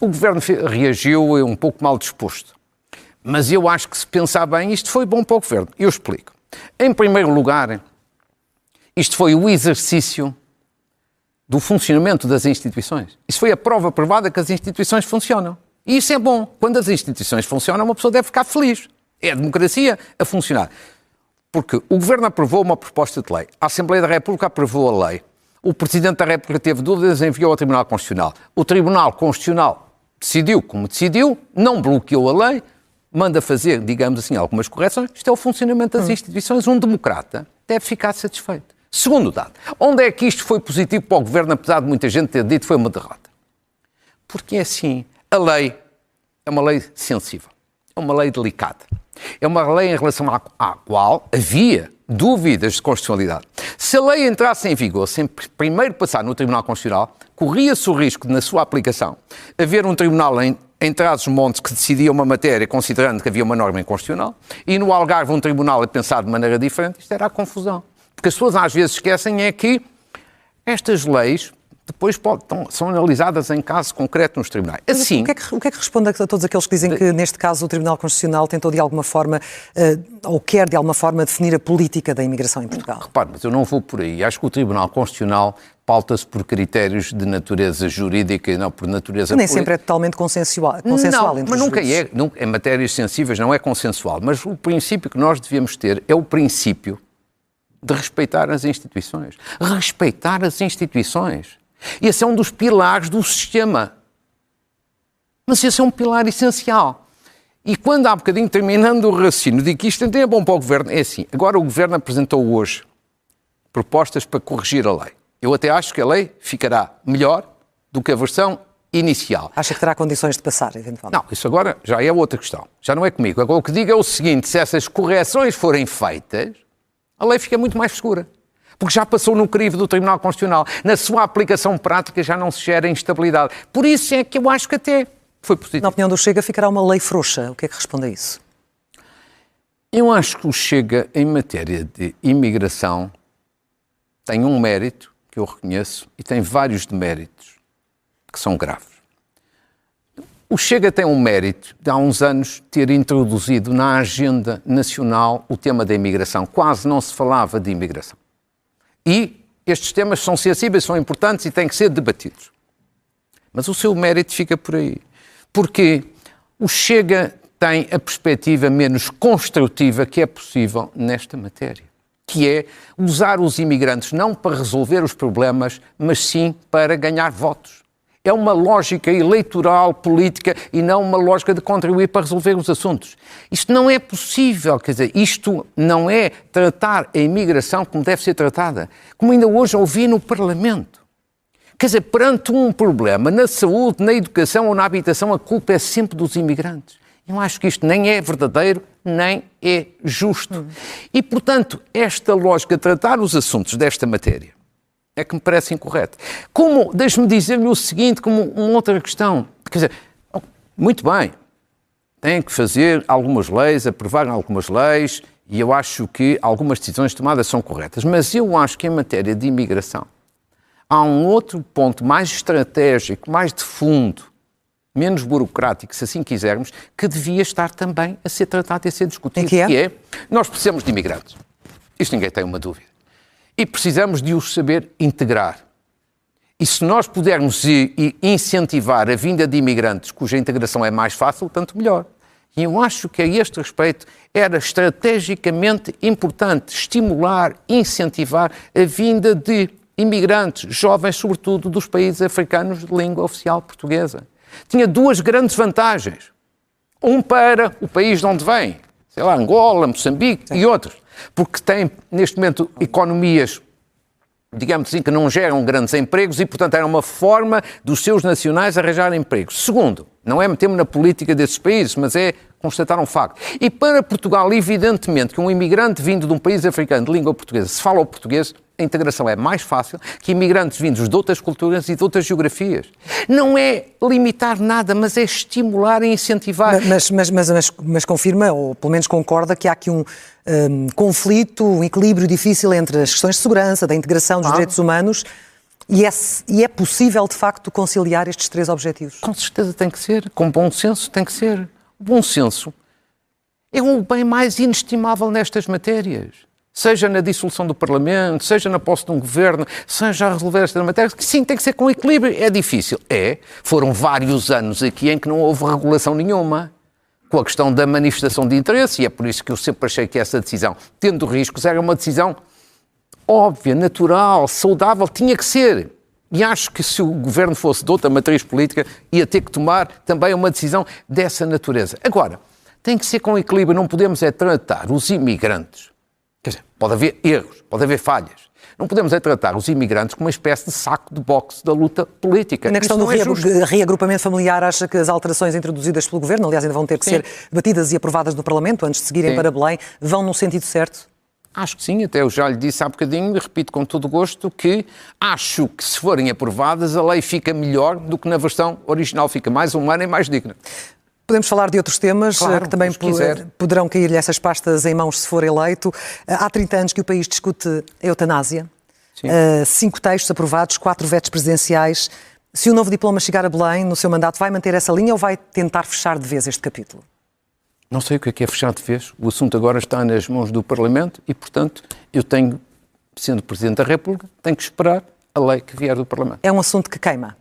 O governo reagiu um pouco mal disposto. Mas eu acho que, se pensar bem, isto foi bom para o governo. Eu explico. Em primeiro lugar, isto foi o exercício do funcionamento das instituições. Isso foi a prova provada que as instituições funcionam. E isso é bom. Quando as instituições funcionam, uma pessoa deve ficar feliz. É a democracia a funcionar. Porque o governo aprovou uma proposta de lei. A Assembleia da República aprovou a lei. O Presidente da República teve dúvidas e enviou ao Tribunal Constitucional. O Tribunal Constitucional decidiu como decidiu, não bloqueou a lei, manda fazer, digamos assim, algumas correções. Isto é o funcionamento das instituições. Um democrata deve ficar satisfeito. Segundo dado, onde é que isto foi positivo para o governo, apesar de muita gente ter dito que foi uma derrota? Porque é assim, a lei é uma lei sensível, é uma lei delicada, é uma lei em relação à qual havia dúvidas de constitucionalidade. Se a lei entrasse em vigor sem primeiro passar no Tribunal Constitucional, corria-se o risco de, na sua aplicação, haver um tribunal em Trás-os-Montes que decidia uma matéria considerando que havia uma norma inconstitucional e no Algarve um tribunal a pensar de maneira diferente. Isto era a confusão. Porque as pessoas às vezes esquecem é que estas leis depois são analisadas em caso concreto nos tribunais. Assim, o que é que responde a todos aqueles que dizem que neste caso o Tribunal Constitucional tentou de alguma forma, ou quer de alguma forma, definir a política da imigração em Portugal? Repare, mas eu não vou por aí. Acho que o Tribunal Constitucional pauta-se por critérios de natureza jurídica e não por natureza nem política. Sempre é totalmente consensual não, entre mas os nunca juízes. Em matérias sensíveis não é consensual. Mas o princípio que nós devemos ter é o princípio de respeitar as instituições. Respeitar as instituições. E esse é um dos pilares do sistema. Mas esse é um pilar essencial. E quando há bocadinho, terminando o raciocínio, digo que isto é bom para o governo, é assim. Agora o governo apresentou hoje propostas para corrigir a lei. Eu até acho que a lei ficará melhor do que a versão inicial. Acha que terá condições de passar, eventualmente? Não, isso agora já é outra questão. Já não é comigo. Agora o que digo é o seguinte, se essas correções forem feitas, a lei fica muito mais segura. Porque já passou no crivo do Tribunal Constitucional. Na sua aplicação prática já não se gera instabilidade. Por isso é que eu acho que até foi positivo. Na opinião do Chega, ficará uma lei frouxa. O que é que responde a isso? Eu acho que o Chega, em matéria de imigração, tem um mérito que eu reconheço e tem vários deméritos que são graves. O Chega tem um mérito de há uns anos ter introduzido na agenda nacional o tema da imigração. Quase não se falava de imigração. E estes temas são sensíveis, são importantes e têm que ser debatidos. Mas o seu mérito fica por aí. Porque o Chega tem a perspectiva menos construtiva que é possível nesta matéria, que é usar os imigrantes não para resolver os problemas, mas sim para ganhar votos. É uma lógica eleitoral, política, e não uma lógica de contribuir para resolver os assuntos. Isto não é possível, quer dizer, isto não é tratar a imigração como deve ser tratada, como ainda hoje ouvi no Parlamento. Quer dizer, perante um problema na saúde, na educação ou na habitação, a culpa é sempre dos imigrantes. Eu acho que isto nem é verdadeiro, nem é justo. E, portanto, esta lógica de tratar os assuntos desta matéria é que me parece incorreto. Como, deixe-me dizer-lhe o seguinte, como uma outra questão. Quer dizer, muito bem, tem que fazer algumas leis, aprovar algumas leis, e eu acho que algumas decisões tomadas são corretas. Mas eu acho que em matéria de imigração há um outro ponto mais estratégico, mais de fundo, menos burocrático, se assim quisermos, que devia estar também a ser tratado e a ser discutido. Que é? Nós precisamos de imigrantes. Isto ninguém tem uma dúvida. E precisamos de os saber integrar. E se nós pudermos incentivar a vinda de imigrantes cuja integração é mais fácil, tanto melhor. E eu acho que a este respeito era estrategicamente importante estimular, incentivar a vinda de imigrantes, jovens sobretudo dos países africanos de língua oficial portuguesa. Tinha duas grandes vantagens. Um para o país de onde vem, sei lá, Angola, Moçambique e outros. Porque tem, neste momento, economias, digamos assim, que não geram grandes empregos e, portanto, era uma forma dos seus nacionais arranjarem empregos. Segundo, não é meter-me na política desses países, mas é constatar um facto. E para Portugal, evidentemente, que um imigrante vindo de um país africano de língua portuguesa, se fala o português, a integração é mais fácil que imigrantes vindos de outras culturas e de outras geografias. Não é limitar nada, mas é estimular e incentivar. Mas confirma, ou pelo menos concorda, que há aqui um conflito, um equilíbrio difícil entre as questões de segurança, da integração dos direitos humanos, e é possível, de facto, conciliar estes três objetivos? Com certeza tem que ser. Com bom senso tem que ser. O bom senso é o bem mais inestimável nestas matérias. Seja na dissolução do Parlamento, seja na posse de um governo, seja a resolver esta matéria, que sim, tem que ser com equilíbrio. É difícil. Foram vários anos aqui em que não houve regulação nenhuma com a questão da manifestação de interesse, e é por isso que eu sempre achei que essa decisão, tendo riscos, era uma decisão óbvia, natural, saudável, tinha que ser. E acho que se o governo fosse de outra matriz política, ia ter que tomar também uma decisão dessa natureza. Agora, tem que ser com equilíbrio, não podemos tratar os imigrantes. Quer dizer, pode haver erros, pode haver falhas. Não podemos tratar os imigrantes como uma espécie de saco de boxe da luta política. Na questão do reagrupamento familiar, acha que as alterações introduzidas pelo Governo, aliás, ainda vão ter que ser debatidas e aprovadas no Parlamento antes de seguirem para Belém, vão no sentido certo? Acho que sim, até eu já lhe disse há bocadinho e repito com todo o gosto que acho que se forem aprovadas a lei fica melhor do que na versão original, fica mais humana e mais digna. Podemos falar de outros temas, claro, que também poderão cair-lhe essas pastas em mãos se for eleito. Há 30 anos que o país discute a eutanásia. 5 textos aprovados, 4 vetos presidenciais. Se o novo diploma chegar a Belém, no seu mandato, vai manter essa linha ou vai tentar fechar de vez este capítulo? Não sei o que é fechar de vez. O assunto agora está nas mãos do Parlamento e, portanto, eu tenho, sendo Presidente da República, tenho que esperar a lei que vier do Parlamento. É um assunto que queima?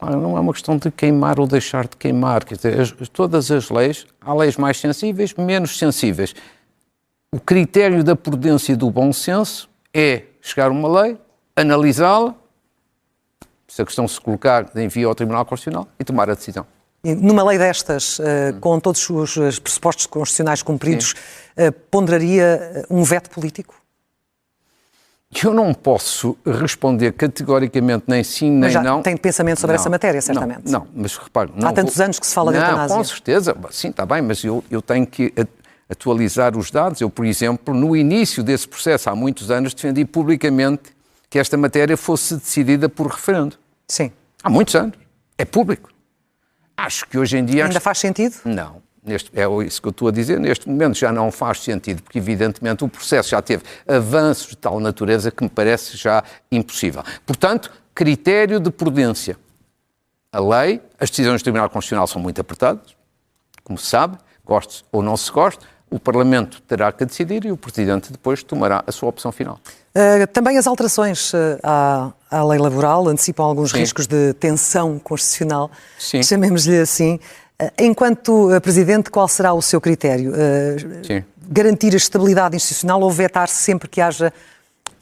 Não é uma questão de queimar ou deixar de queimar. Quer dizer, todas as leis, há leis mais sensíveis, menos sensíveis. O critério da prudência e do bom senso é chegar a uma lei, analisá-la, se a questão se colocar de envio ao Tribunal Constitucional e tomar a decisão. E numa lei destas, com todos os pressupostos constitucionais cumpridos, ponderaria um veto político? que eu não posso responder categoricamente nem sim nem mas já não. Tem pensamento sobre essa matéria, certamente. Não, mas repare... Há tantos anos que se fala de eutanásia. Com certeza, sim, está bem, mas eu tenho que atualizar os dados. Eu, por exemplo, no início desse processo, há muitos anos, defendi publicamente que esta matéria fosse decidida por referendo. Sim. Há muitos anos. É público. Acho que hoje em dia... Ainda faz sentido? Não. É isso que eu estou a dizer. Neste momento já não faz sentido, porque evidentemente o processo já teve avanços de tal natureza que me parece já impossível. Portanto, critério de prudência. A lei, as decisões do Tribunal Constitucional são muito apertadas, como se sabe, goste ou não se goste, o Parlamento terá que decidir e o Presidente depois tomará a sua opção final. Também as alterações à lei laboral antecipam alguns riscos de tensão constitucional, chamemos-lhe assim. Enquanto Presidente, qual será o seu critério? Garantir a estabilidade institucional ou vetar sempre que haja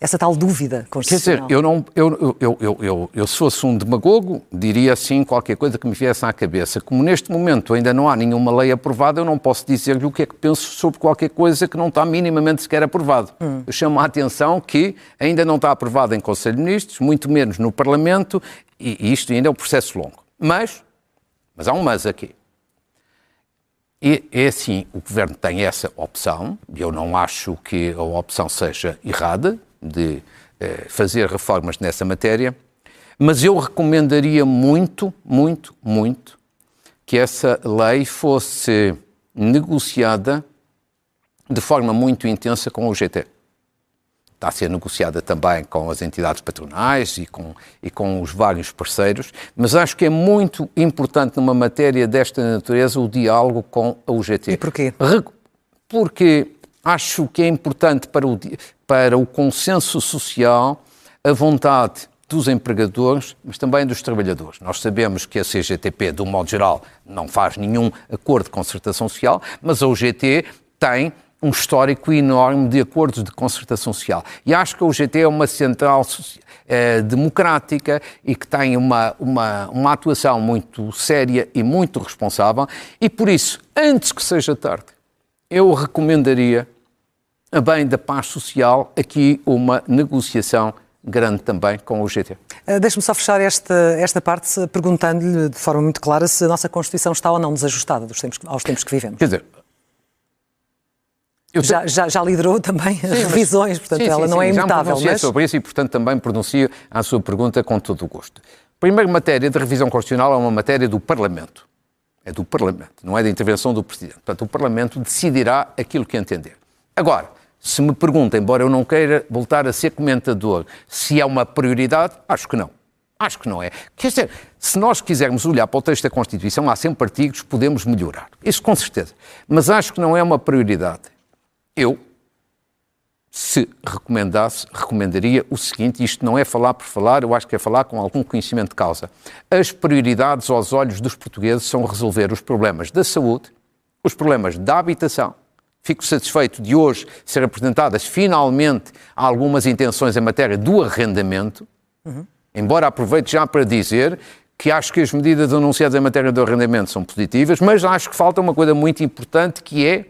essa tal dúvida constitucional? Quer dizer, eu se fosse um demagogo, diria assim qualquer coisa que me viesse à cabeça. Como neste momento ainda não há nenhuma lei aprovada, eu não posso dizer-lhe o que é que penso sobre qualquer coisa que não está minimamente sequer aprovado. Eu chamo a atenção que ainda não está aprovado em Conselho de Ministros, muito menos no Parlamento, e isto ainda é um processo longo. Mas há um mas aqui. E é assim, o Governo tem essa opção, e eu não acho que a opção seja errada, de fazer reformas nessa matéria, mas eu recomendaria muito, muito, muito que essa lei fosse negociada de forma muito intensa com o UGT. Está a ser negociada também com as entidades patronais e com os vários parceiros, mas acho que é muito importante numa matéria desta natureza o diálogo com a UGT. E porquê? Porque acho que é importante para o consenso social a vontade dos empregadores, mas também dos trabalhadores. Nós sabemos que a CGTP, de um modo geral, não faz nenhum acordo de concertação social, mas a UGT tem um histórico enorme de acordos de concertação social. E acho que a UGT é uma central democrática e que tem uma atuação muito séria e muito responsável e, por isso, antes que seja tarde, eu recomendaria, a bem da paz social, aqui uma negociação grande também com o UGT. Deixe-me só fechar esta parte perguntando-lhe de forma muito clara se a nossa Constituição está ou não desajustada aos tempos que vivemos. Quer dizer, já liderou também as revisões, portanto ela não é imutável. Já me sobre isso e, portanto, também pronuncio a sua pergunta com todo o gosto. Primeira matéria de revisão constitucional é uma matéria do Parlamento. É do Parlamento, não é da intervenção do Presidente. Portanto, o Parlamento decidirá aquilo que entender. Agora, se me pergunta, embora eu não queira voltar a ser comentador, se é uma prioridade, acho que não. Acho que não é. Quer dizer, se nós quisermos olhar para o texto da Constituição, há sempre artigos que podemos melhorar. Isso com certeza. Mas acho que não é uma prioridade. Eu, se recomendaria o seguinte, isto não é falar por falar, eu acho que é falar com algum conhecimento de causa. As prioridades aos olhos dos portugueses são resolver os problemas da saúde, os problemas da habitação. Fico satisfeito de hoje ser apresentadas finalmente algumas intenções em matéria do arrendamento, embora aproveite já para dizer que acho que as medidas anunciadas em matéria do arrendamento são positivas, mas acho que falta uma coisa muito importante que é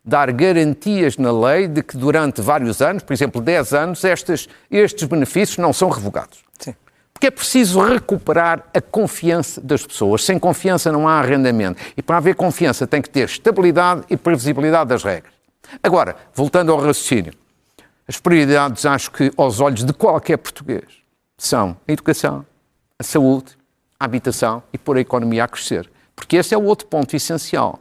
dar garantias na lei de que durante vários anos, por exemplo 10 anos, estes benefícios não são revogados. Sim. Porque é preciso recuperar a confiança das pessoas. Sem confiança não há arrendamento. E para haver confiança tem que ter estabilidade e previsibilidade das regras. Agora, voltando ao raciocínio, as prioridades, acho que aos olhos de qualquer português, são a educação, a saúde, a habitação e pôr a economia a crescer. Porque esse é o outro ponto essencial.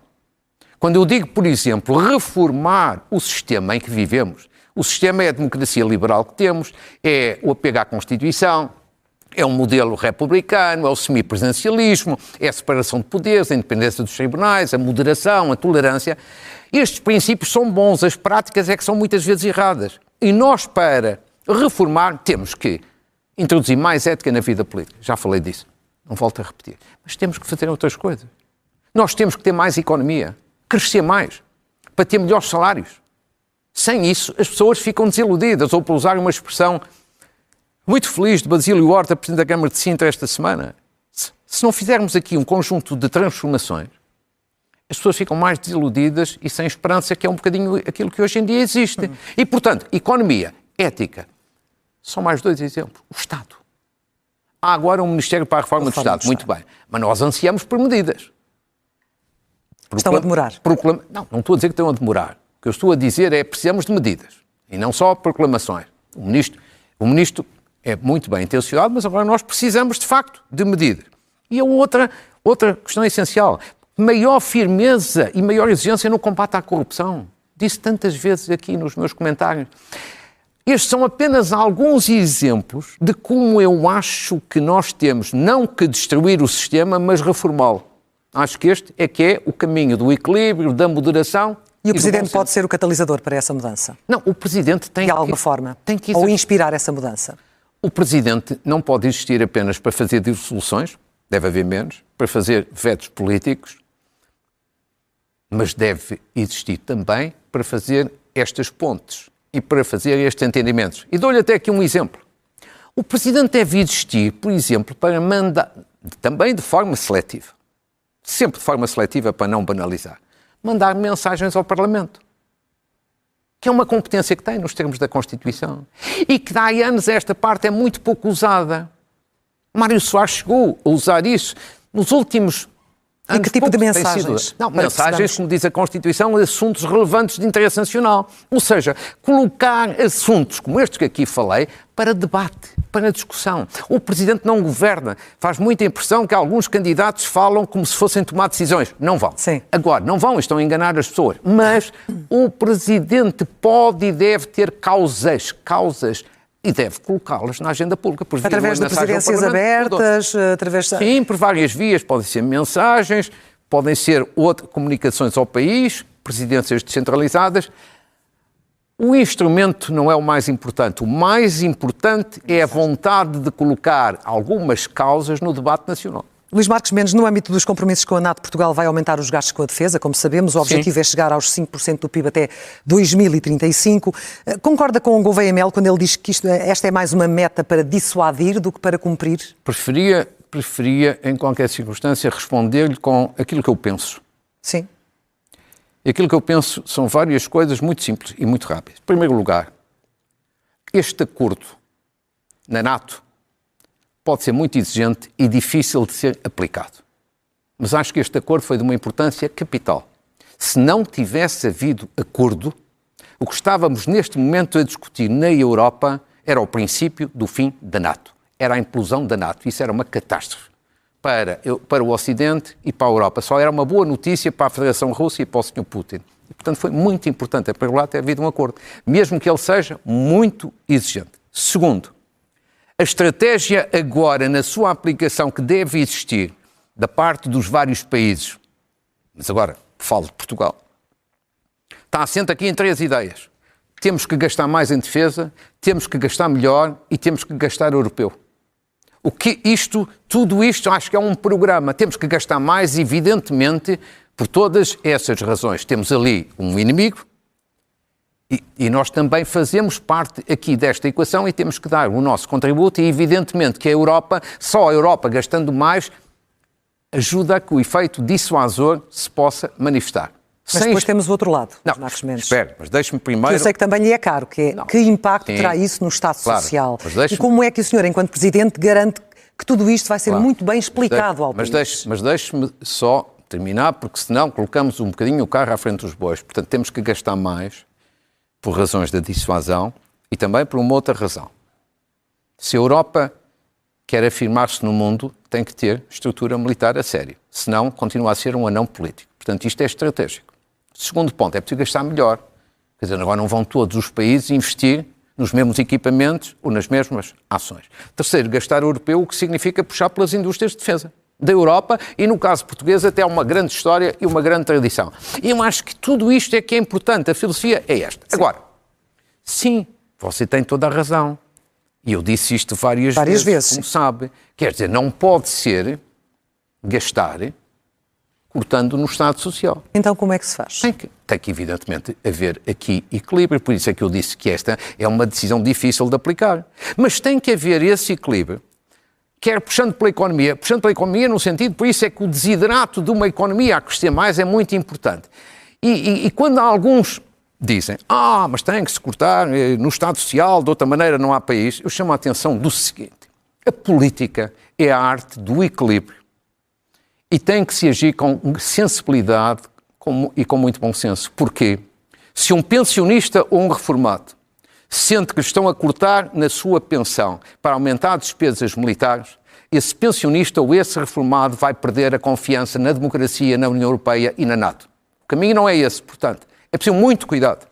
Quando eu digo, por exemplo, reformar o sistema em que vivemos, o sistema é a democracia liberal que temos, é o apego à Constituição, é um modelo republicano, é o semipresidencialismo, é a separação de poderes, a independência dos tribunais, a moderação, a tolerância. Estes princípios são bons, as práticas é que são muitas vezes erradas. E nós, para reformar, temos que introduzir mais ética na vida política. Já falei disso, não volto a repetir. Mas temos que fazer outras coisas. Nós temos que ter mais economia, crescer mais, para ter melhores salários. Sem isso, as pessoas ficam desiludidas, ou, para usar uma expressão muito feliz de Basílio Horta, Presidente da Câmara de Sintra, esta semana. Se não fizermos aqui um conjunto de transformações, as pessoas ficam mais desiludidas e sem esperança, que é um bocadinho aquilo que hoje em dia existe. E, portanto, economia, ética, Só mais 2 exemplos. O Estado. Há agora um Ministério para a Reforma do Estado. Muito bem. Mas nós ansiamos por medidas. Estão a demorar. Não estou a dizer que estão a demorar. O que eu estou a dizer é que precisamos de medidas. E não só proclamações. O Ministro é muito bem intencionado, mas agora nós precisamos, de facto, de medidas. E a outra questão essencial. Maior firmeza e maior exigência no combate à corrupção. Disse tantas vezes aqui nos meus comentários. Estes são apenas alguns exemplos de como eu acho que nós temos não que destruir o sistema, mas reformá-lo. Acho que este é o caminho do equilíbrio, da moderação. E o Presidente pode ser o catalisador para essa mudança? Não, o Presidente tem de alguma forma, que ou inspirar essa mudança? O Presidente não pode existir apenas para fazer dissoluções, deve haver menos, para fazer vetos políticos, mas deve existir também para fazer estas pontes e para fazer estes entendimentos. E dou-lhe até aqui um exemplo. O Presidente deve existir, por exemplo, para mandar, também de forma seletiva, sempre de forma seletiva para não banalizar, mandar mensagens ao Parlamento, que é uma competência que tem nos termos da Constituição e que há anos esta parte é muito pouco usada. Mário Soares chegou a usar isso nos últimos anos. E que tipo de mensagens? Não, mensagens, como diz a Constituição, assuntos relevantes de interesse nacional. Ou seja, colocar assuntos como estes que aqui falei para debate, para discussão. O Presidente não governa. Faz muita impressão que alguns candidatos falam como se fossem tomar decisões. Não vão. Sim. Agora, não vão, estão a enganar as pessoas. Mas o Presidente pode e deve ter causas e deve colocá-las na agenda pública. Através de presidências abertas, Sim, por várias vias. Podem ser mensagens, podem ser comunicações ao país, presidências descentralizadas. O instrumento não é o mais importante. O mais importante é a vontade de colocar algumas causas no debate nacional. Luís Marques Mendes, no âmbito dos compromissos com a NATO, Portugal vai aumentar os gastos com a defesa, como sabemos. O objetivo é chegar aos 5% do PIB até 2035. Concorda com o Gouveia Melo quando ele diz que esta é mais uma meta para dissuadir do que para cumprir? Preferia, em qualquer circunstância, responder-lhe com aquilo que eu penso. Sim. E aquilo que eu penso são várias coisas muito simples e muito rápidas. Em primeiro lugar, este acordo na NATO pode ser muito exigente e difícil de ser aplicado. Mas acho que este acordo foi de uma importância capital. Se não tivesse havido acordo, o que estávamos neste momento a discutir na Europa era o princípio do fim da NATO. Era a implosão da NATO. Isso era uma catástrofe para o Ocidente e para a Europa. Só era uma boa notícia para a Federação Russa e para o Sr. Putin. E, portanto, foi muito importante para lá ter havido um acordo, mesmo que ele seja muito exigente. Segundo, a estratégia agora, na sua aplicação, que deve existir da parte dos vários países, mas agora falo de Portugal, está assente aqui em 3 ideias. Temos que gastar mais em defesa, temos que gastar melhor e temos que gastar europeu. Tudo isto acho que é um programa. Temos que gastar mais, evidentemente, por todas essas razões. Temos ali um inimigo, e nós também fazemos parte aqui desta equação e temos que dar o nosso contributo e evidentemente que só a Europa gastando mais ajuda a que o efeito dissuasor se possa manifestar. Mas depois temos o outro lado, Marcos Mendes. Espera, mas deixe-me primeiro... Eu sei que também lhe é caro, que impacto terá isso no Estado Social? E como é que o senhor, enquanto Presidente, garante que tudo isto vai ser muito bem explicado ao país? Mas deixe-me só terminar, porque senão colocamos um bocadinho o carro à frente dos bois. Portanto, temos que gastar mais por razões da dissuasão e também por uma outra razão. Se a Europa quer afirmar-se no mundo, tem que ter estrutura militar a sério. Senão, continua a ser um anão político. Portanto, isto é estratégico. Segundo ponto, é preciso gastar melhor. Quer dizer, agora não vão todos os países investir nos mesmos equipamentos ou nas mesmas ações. Terceiro, gastar europeu, o que significa puxar pelas indústrias de defesa da Europa e, no caso português, até uma grande história e uma grande tradição. E eu acho que tudo isto é que é importante. A filosofia é esta. Sim. Agora, sim, você tem toda a razão. E eu disse isto várias vezes, como sabe. Quer dizer, não pode ser gastar cortando no Estado Social. Então como é que se faz? Tem que evidentemente, haver aqui equilíbrio. Por isso é que eu disse que esta é uma decisão difícil de aplicar. Mas tem que haver esse equilíbrio, quer puxando pela economia no sentido, por isso é que o desiderato de uma economia a crescer mais é muito importante. E quando alguns dizem, mas tem que se cortar no Estado Social, de outra maneira não há país. Eu chamo a atenção do seguinte, a política é a arte do equilíbrio e tem que se agir com sensibilidade e com muito bom senso. Porquê? Se um pensionista ou um reformado sente que estão a cortar na sua pensão para aumentar despesas militares, esse pensionista ou esse reformado vai perder a confiança na democracia, na União Europeia e na NATO. O caminho não é esse, portanto, é preciso muito cuidado.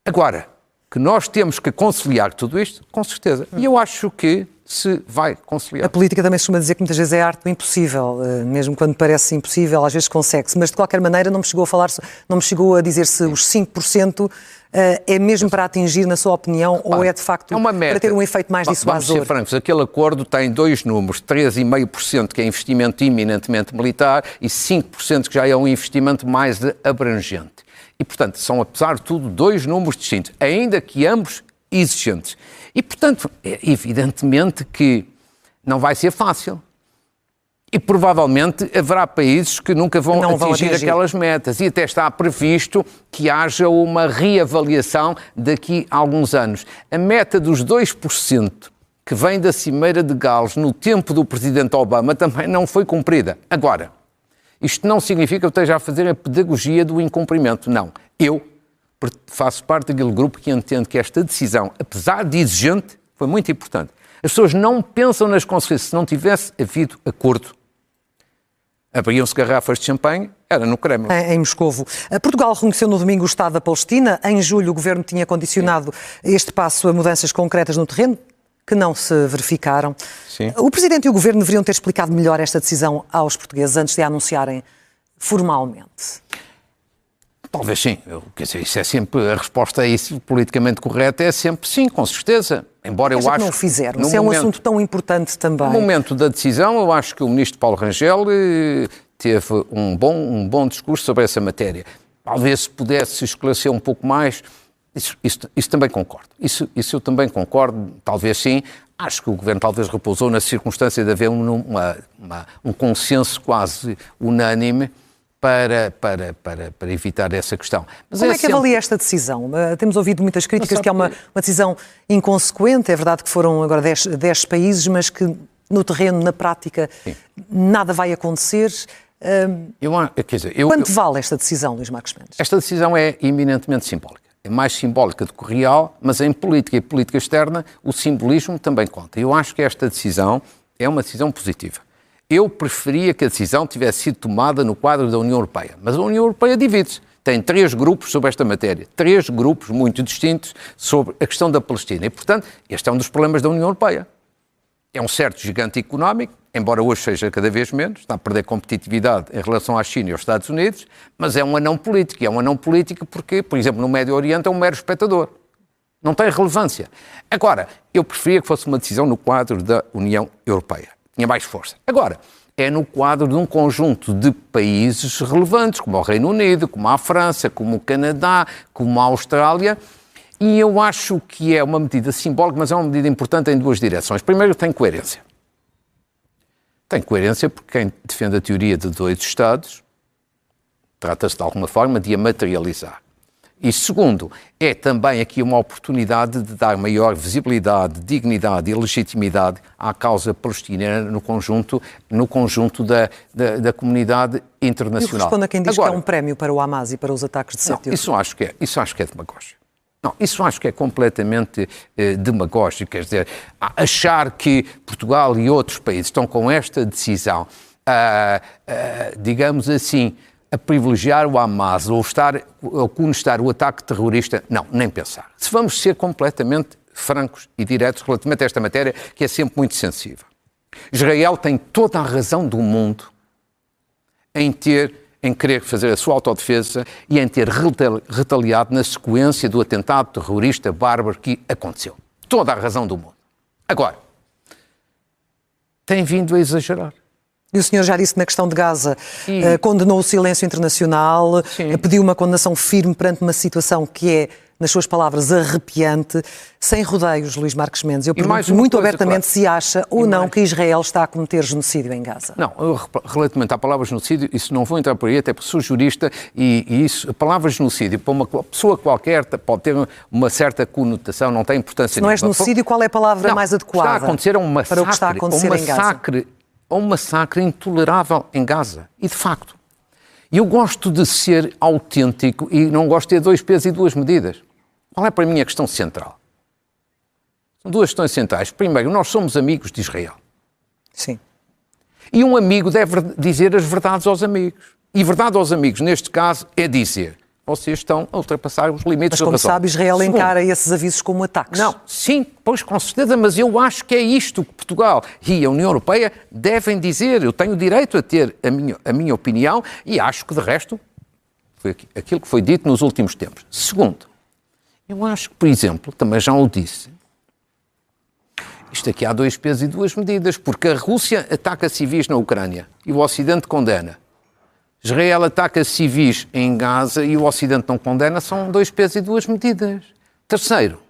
Agora, que nós temos que conciliar tudo isto, com certeza. E eu acho que se vai conciliar. A política também se costuma dizer que muitas vezes é a arte do impossível, mesmo quando parece impossível, às vezes consegue-se, mas de qualquer maneira não me chegou a dizer se os 5% é mesmo para atingir, na sua opinião, ou é de facto para ter um efeito mais dissuasor? Vamos ser francos, aquele acordo tem dois números, 3,5% que é investimento eminentemente militar e 5% que já é um investimento mais abrangente. E, portanto, são, apesar de tudo, dois números distintos, ainda que ambos exigentes. E, portanto, evidentemente que não vai ser fácil. E, provavelmente, haverá países que nunca vão atingir aquelas metas. E até está previsto que haja uma reavaliação daqui a alguns anos. A meta dos 2% que vem da Cimeira de Gales no tempo do presidente Obama também não foi cumprida. Agora, isto não significa que eu esteja a fazer a pedagogia do incumprimento. Não. Eu faço parte daquele grupo que entende que esta decisão, apesar de exigente, foi muito importante. As pessoas não pensam nas consequências. Se não tivesse havido acordo, abriam-se garrafas de champanhe, era no Kremlin. Em Moscovo. Portugal reconheceu no domingo o Estado da Palestina. Em julho o Governo tinha condicionado este passo a mudanças concretas no terreno, que não se verificaram. Sim. O Presidente e o Governo deveriam ter explicado melhor esta decisão aos portugueses antes de a anunciarem formalmente. Talvez sim. Quer dizer, isso é sempre, a resposta a isso politicamente correta é sempre sim, com certeza. Embora eu acho que não o fizeram. Isso é um assunto tão importante também. No momento da decisão, eu acho que o Ministro Paulo Rangel teve um bom discurso sobre essa matéria. Talvez se pudesse esclarecer um pouco mais. Isso também concordo. Isso eu também concordo, talvez sim. Acho que o Governo talvez repousou na circunstância de haver um consenso quase unânime para evitar essa questão. Mas como é que avalia esta decisão? Temos ouvido muitas críticas que é uma decisão inconsequente. É verdade que foram agora 10 países, mas que no terreno, na prática, nada vai acontecer. Quanto vale esta decisão, Luís Marques Mendes? Esta decisão é eminentemente simbólica. É mais simbólica do que real, mas em política e política externa o simbolismo também conta. Eu acho que esta decisão é uma decisão positiva. Eu preferia que a decisão tivesse sido tomada no quadro da União Europeia, mas a União Europeia divide-se. Tem 3 grupos sobre esta matéria, 3 grupos muito distintos sobre a questão da Palestina. E, portanto, este é um dos problemas da União Europeia. É um certo gigante económico, embora hoje seja cada vez menos, está a perder competitividade em relação à China e aos Estados Unidos, mas é um anão político. E é um anão político porque, por exemplo, no Médio Oriente é um mero espectador. Não tem relevância. Agora, eu preferia que fosse uma decisão no quadro da União Europeia. Tinha mais força. Agora, é no quadro de um conjunto de países relevantes, como o Reino Unido, como a França, como o Canadá, como a Austrália. E eu acho que é uma medida simbólica, mas é uma medida importante em 2 direções. Primeiro, tem coerência. Tem coerência porque quem defende a teoria de 2 Estados trata-se de alguma forma de a materializar. E segundo, é também aqui uma oportunidade de dar maior visibilidade, dignidade e legitimidade à causa palestiniana no conjunto da comunidade internacional. E responde a quem diz que é um prémio para o Hamas e para os ataques de 7 de outubro. Isso acho que é demagógico. Não, isso acho que é completamente demagógico. Quer dizer, achar que Portugal e outros países estão com esta decisão, digamos assim, a privilegiar o Hamas ou contestar o ataque terrorista, não, nem pensar. Se vamos ser completamente francos e diretos relativamente a esta matéria, que é sempre muito sensível. Israel tem toda a razão do mundo em querer fazer a sua autodefesa e em ter retaliado na sequência do atentado terrorista bárbaro que aconteceu. Toda a razão do mundo. Agora, tem vindo a exagerar. E o senhor já disse que na questão de Gaza condenou o silêncio internacional, pediu uma condenação firme perante uma situação que é nas suas palavras, arrepiante, sem rodeios, Luís Marques Mendes. Eu pergunto muito abertamente se acha ou não que Israel está a cometer genocídio em Gaza. Não, relativamente à palavra genocídio, isso não vou entrar por aí, até porque sou jurista e isso, a palavra genocídio, para uma pessoa qualquer, pode ter uma certa conotação, não tem importância nenhuma. Se não é genocídio, qual é a palavra mais adequada? Está a acontecer um massacre, para o que está a acontecer em Gaza? Um massacre intolerável em Gaza. E, de facto, eu gosto de ser autêntico e não gosto de ter dois pesos e duas medidas. Qual é para mim a questão central? São duas questões centrais. Primeiro, nós somos amigos de Israel. Sim. E um amigo deve dizer as verdades aos amigos. E verdade aos amigos, neste caso, é dizer: vocês estão a ultrapassar os limites da razão. Mas, como sabe, Israel encara esses avisos como ataques. Não, sim, pois com certeza, mas eu acho que é isto que Portugal e a União Europeia devem dizer. Eu tenho o direito a ter a minha opinião e acho que, de resto, foi aquilo que foi dito nos últimos tempos. Segundo, eu acho que, por exemplo, também já o disse, isto aqui há dois pesos e duas medidas, porque a Rússia ataca civis na Ucrânia e o Ocidente condena. Israel ataca civis em Gaza e o Ocidente não condena, são dois pesos e duas medidas. Terceiro,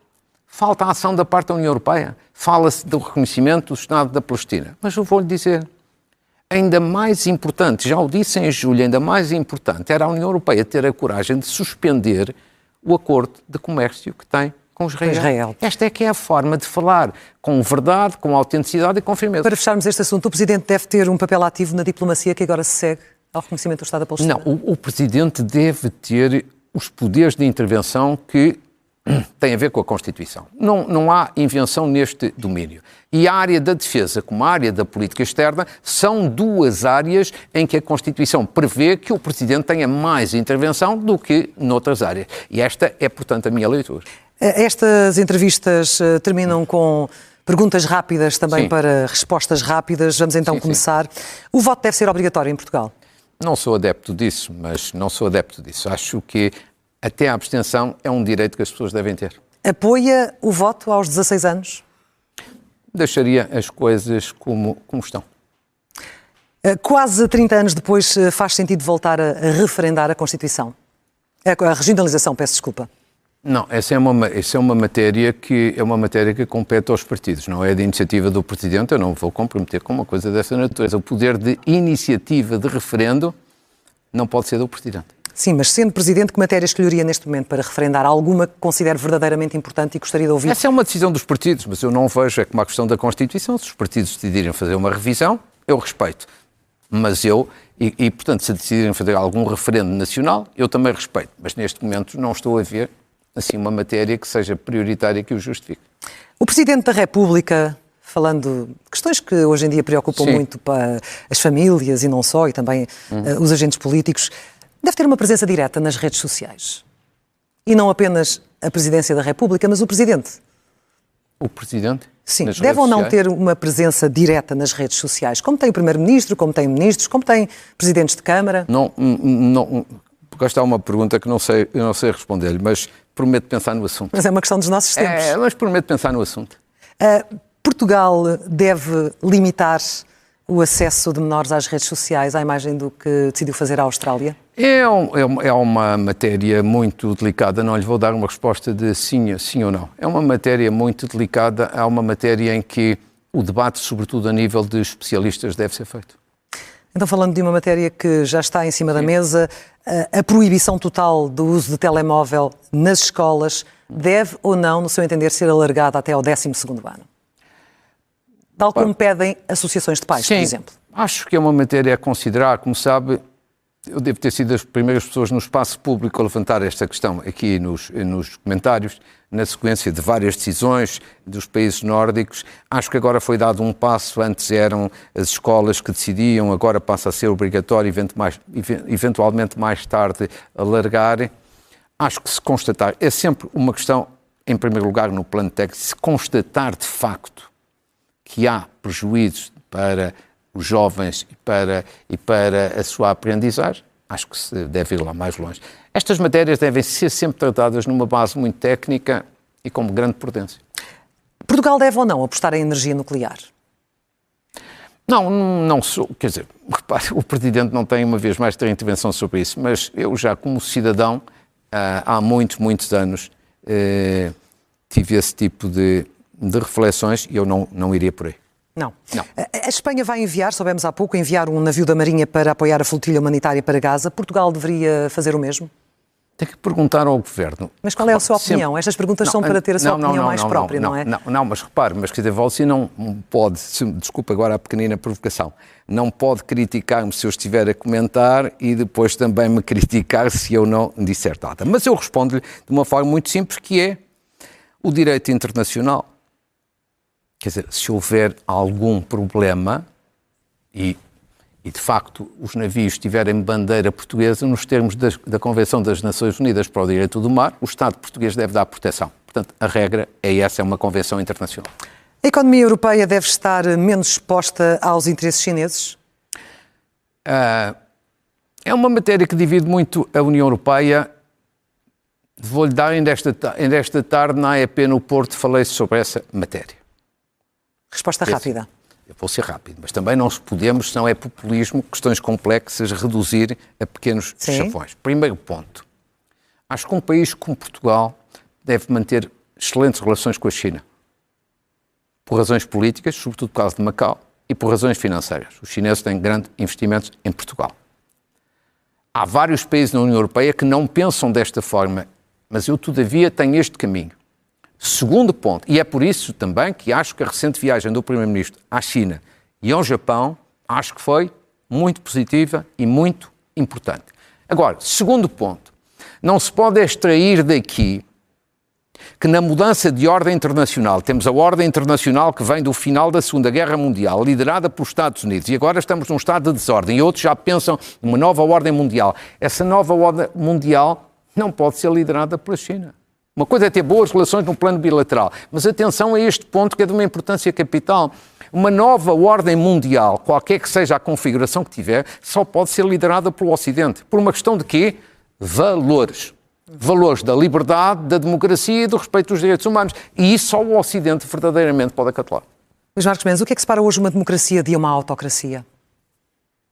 falta a ação da parte da União Europeia. Fala-se do reconhecimento do Estado da Palestina. Mas eu vou-lhe dizer, ainda mais importante, já o disse em julho, ainda mais importante era a União Europeia ter a coragem de suspender o acordo de comércio que tem com Israel. Esta é que é a forma de falar com verdade, com autenticidade e com firmeza. Para fecharmos este assunto, o Presidente deve ter um papel ativo na diplomacia que agora se segue ao reconhecimento do Estado da Palestina? Não, o Presidente deve ter os poderes de intervenção que têm a ver com a Constituição. Não há invenção neste domínio. E a área da defesa, como a área da política externa, são duas áreas em que a Constituição prevê que o Presidente tenha mais intervenção do que noutras áreas. E esta é, portanto, a minha leitura. Estas entrevistas terminam com perguntas rápidas também. Sim. Para respostas rápidas. Vamos então começar. Sim. O voto deve ser obrigatório em Portugal? Não sou adepto disso, Acho que até a abstenção é um direito que as pessoas devem ter. Apoia o voto aos 16 anos? Deixaria as coisas como estão. Quase 30 anos depois, faz sentido voltar a referendar a Constituição? A regionalização, peço desculpa. Não, essa é uma matéria que compete aos partidos, não é de iniciativa do Presidente. Eu não vou comprometer com uma coisa dessa natureza. O poder de iniciativa de referendo não pode ser do Presidente. Sim, mas sendo Presidente, que matéria escolheria neste momento para referendar? Alguma que considere verdadeiramente importante e gostaria de ouvir? Essa é uma decisão dos partidos, mas eu não vejo como a questão da Constituição. Se os partidos decidirem fazer uma revisão, eu respeito. Mas portanto, se decidirem fazer algum referendo nacional, eu também respeito. Mas neste momento não estou a ver assim uma matéria que seja prioritária que o justifique. O Presidente da República, falando de questões que hoje em dia preocupam muito para as famílias e não só, e também os agentes políticos, deve ter uma presença direta nas redes sociais. E não apenas a Presidência da República, mas o Presidente. O Presidente? Sim, deve ou não ter uma presença direta nas redes sociais, como tem o Primeiro-Ministro, como tem ministros, como tem Presidentes de Câmara? Não, porque esta é uma pergunta que eu não sei responder-lhe, mas prometo pensar no assunto. Mas é uma questão dos nossos tempos. Mas prometo pensar no assunto. Portugal deve limitar o acesso de menores às redes sociais, à imagem do que decidiu fazer a Austrália? É uma matéria muito delicada, não lhe vou dar uma resposta de sim ou não. É uma matéria muito delicada, é uma matéria em que o debate, sobretudo a nível de especialistas, deve ser feito. Então, falando de uma matéria que já está em cima da mesa, a proibição total do uso de telemóvel nas escolas deve ou não, no seu entender, ser alargada até ao 12º ano? Tal como pedem associações de pais, por exemplo. Acho que é uma matéria a considerar. Como sabe, eu devo ter sido as primeiras pessoas no espaço público a levantar esta questão aqui nos comentários, na sequência de várias decisões dos países nórdicos. Acho que agora foi dado um passo. Antes eram as escolas que decidiam, agora passa a ser obrigatório, eventualmente mais tarde alargar. Acho que se constatar, é sempre uma questão, em primeiro lugar, no plano técnico, se constatar de facto que há prejuízos para os jovens e para a sua aprendizagem, acho que se deve ir lá mais longe. Estas matérias devem ser sempre tratadas numa base muito técnica e com grande prudência. Portugal deve ou não apostar em energia nuclear? Não sou, quer dizer, repare, o Presidente não tem uma vez mais ter intervenção sobre isso, mas eu já como cidadão, há muitos anos, tive esse tipo de reflexões e eu não iria por aí. Não. A Espanha vai enviar, soubemos há pouco, um navio da Marinha para apoiar a flotilha humanitária para Gaza. Portugal deveria fazer o mesmo? Tem que perguntar ao Governo. Mas qual é a sua opinião? Estas perguntas são para ter a sua opinião mais própria, não é? Não, mas repare, você não pode, desculpa agora a pequenina provocação, não pode criticar-me se eu estiver a comentar e depois também me criticar se eu não disser nada. Mas eu respondo-lhe de uma forma muito simples, que é o direito internacional. Quer dizer, se houver algum problema e de facto os navios tiverem bandeira portuguesa, nos termos da Convenção das Nações Unidas para o Direito do Mar, o Estado português deve dar proteção. Portanto, a regra é essa, é uma convenção internacional. A economia europeia deve estar menos exposta aos interesses chineses? É uma matéria que divide muito a União Europeia. Vou-lhe dar, ainda esta tarde, na AEP no Porto, falei sobre essa matéria. Resposta rápida. Eu vou ser rápido, mas também não se podemos, se não é populismo, questões complexas, reduzir a pequenos chavões. Primeiro ponto. Acho que um país como Portugal deve manter excelentes relações com a China. Por razões políticas, sobretudo por causa de Macau, e por razões financeiras. Os chineses têm grandes investimentos em Portugal. Há vários países na União Europeia que não pensam desta forma, mas eu, todavia, tenho este caminho. Segundo ponto, e é por isso também que acho que a recente viagem do Primeiro-Ministro à China e ao Japão, acho que foi muito positiva e muito importante. Agora, segundo ponto, não se pode extrair daqui que na mudança de ordem internacional, temos a ordem internacional que vem do final da Segunda Guerra Mundial, liderada pelos Estados Unidos, e agora estamos num estado de desordem, e outros já pensam numa nova ordem mundial. Essa nova ordem mundial não pode ser liderada pela China. Uma coisa é ter boas relações no plano bilateral, mas atenção a este ponto que é de uma importância capital. Uma nova ordem mundial, qualquer que seja a configuração que tiver, só pode ser liderada pelo Ocidente. Por uma questão de quê? Valores. Valores da liberdade, da democracia e do respeito dos direitos humanos. E isso só o Ocidente verdadeiramente pode acatelar. Luís Marques Mendes, o que é que separa hoje uma democracia de uma autocracia?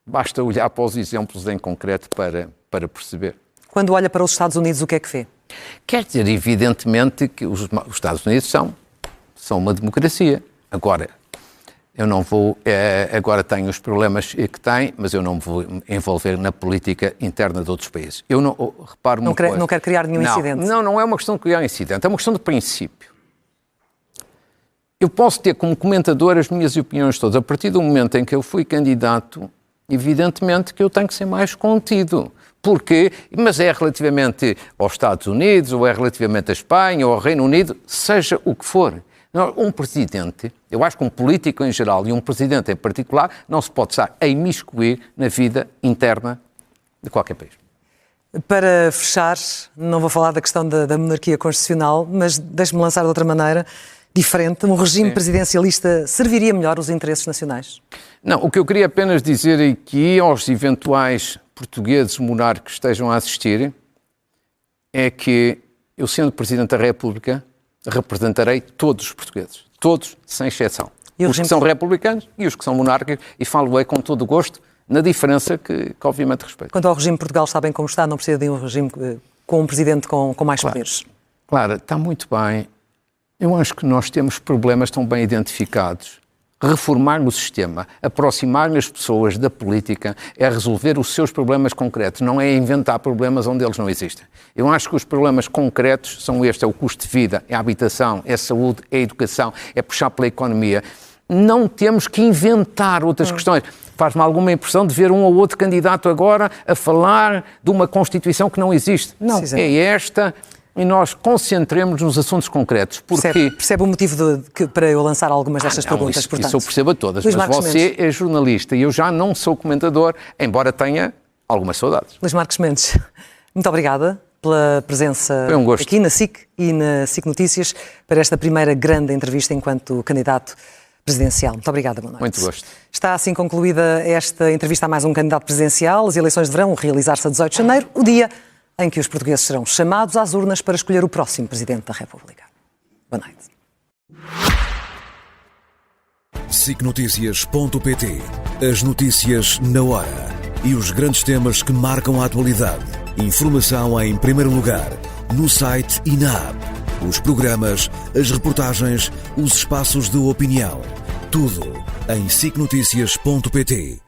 Basta olhar para os exemplos em concreto para perceber. Quando olha para os Estados Unidos, o que é que vê? Quer dizer, evidentemente, que os Estados Unidos são uma democracia. Agora, eu não vou... agora tenho os problemas que tem, mas eu não me vou envolver na política interna de outros países. Eu não... reparo uma coisa. Não quero criar nenhum incidente. Não é uma questão de criar incidente, é uma questão de princípio. Eu posso ter como comentador as minhas opiniões todas. A partir do momento em que eu fui candidato, evidentemente que eu tenho que ser mais contido. Porquê? Mas é relativamente aos Estados Unidos, ou é relativamente à Espanha, ou ao Reino Unido, seja o que for. Um presidente, eu acho que um político em geral e um presidente em particular, não se pode estar a imiscuir na vida interna de qualquer país. Para fechar, não vou falar da questão da monarquia constitucional, mas deixe-me lançar de outra maneira, diferente. Um regime presidencialista serviria melhor os interesses nacionais? Não, o que eu queria apenas dizer aqui aos eventuais portugueses monarcas que estejam a assistir é que eu, sendo Presidente da República, representarei todos os portugueses, todos, sem exceção. Os que são republicanos e os que são monárquicos, e falo-ei com todo o gosto, na diferença que obviamente respeito. Quanto ao regime de Portugal, está bem como está, não precisa de um regime com um presidente com mais poderes? Claro, está muito bem. Eu acho que nós temos problemas tão bem identificados. Reformar o sistema, aproximar as pessoas da política é resolver os seus problemas concretos, não é inventar problemas onde eles não existem. Eu acho que os problemas concretos são estes, é o custo de vida, é a habitação, é a saúde, é a educação, é puxar pela economia. Não temos que inventar outras questões. Faz-me alguma impressão de ver um ou outro candidato agora a falar de uma Constituição que não existe. Não, é esta... E nós concentremos nos assuntos concretos. Porque... Percebe o motivo para eu lançar algumas destas perguntas? Portanto, isso eu percebo a todas, mas você é jornalista e eu já não sou comentador, embora tenha algumas saudades. Luís Marques Mendes, muito obrigada pela presença aqui na SIC e na SIC Notícias para esta primeira grande entrevista enquanto candidato presidencial. Muito obrigada, boa noite. Muito gosto. Está assim concluída esta entrevista a mais um candidato presidencial. As eleições deverão realizar-se a 18 de janeiro, o dia em que os portugueses serão chamados às urnas para escolher o próximo Presidente da República. Boa noite. SICNoticias.pt. As notícias na hora e os grandes temas que marcam a atualidade. Informação em primeiro lugar, no site e na app. Os programas, as reportagens, os espaços de opinião. Tudo em sicnoticias.pt.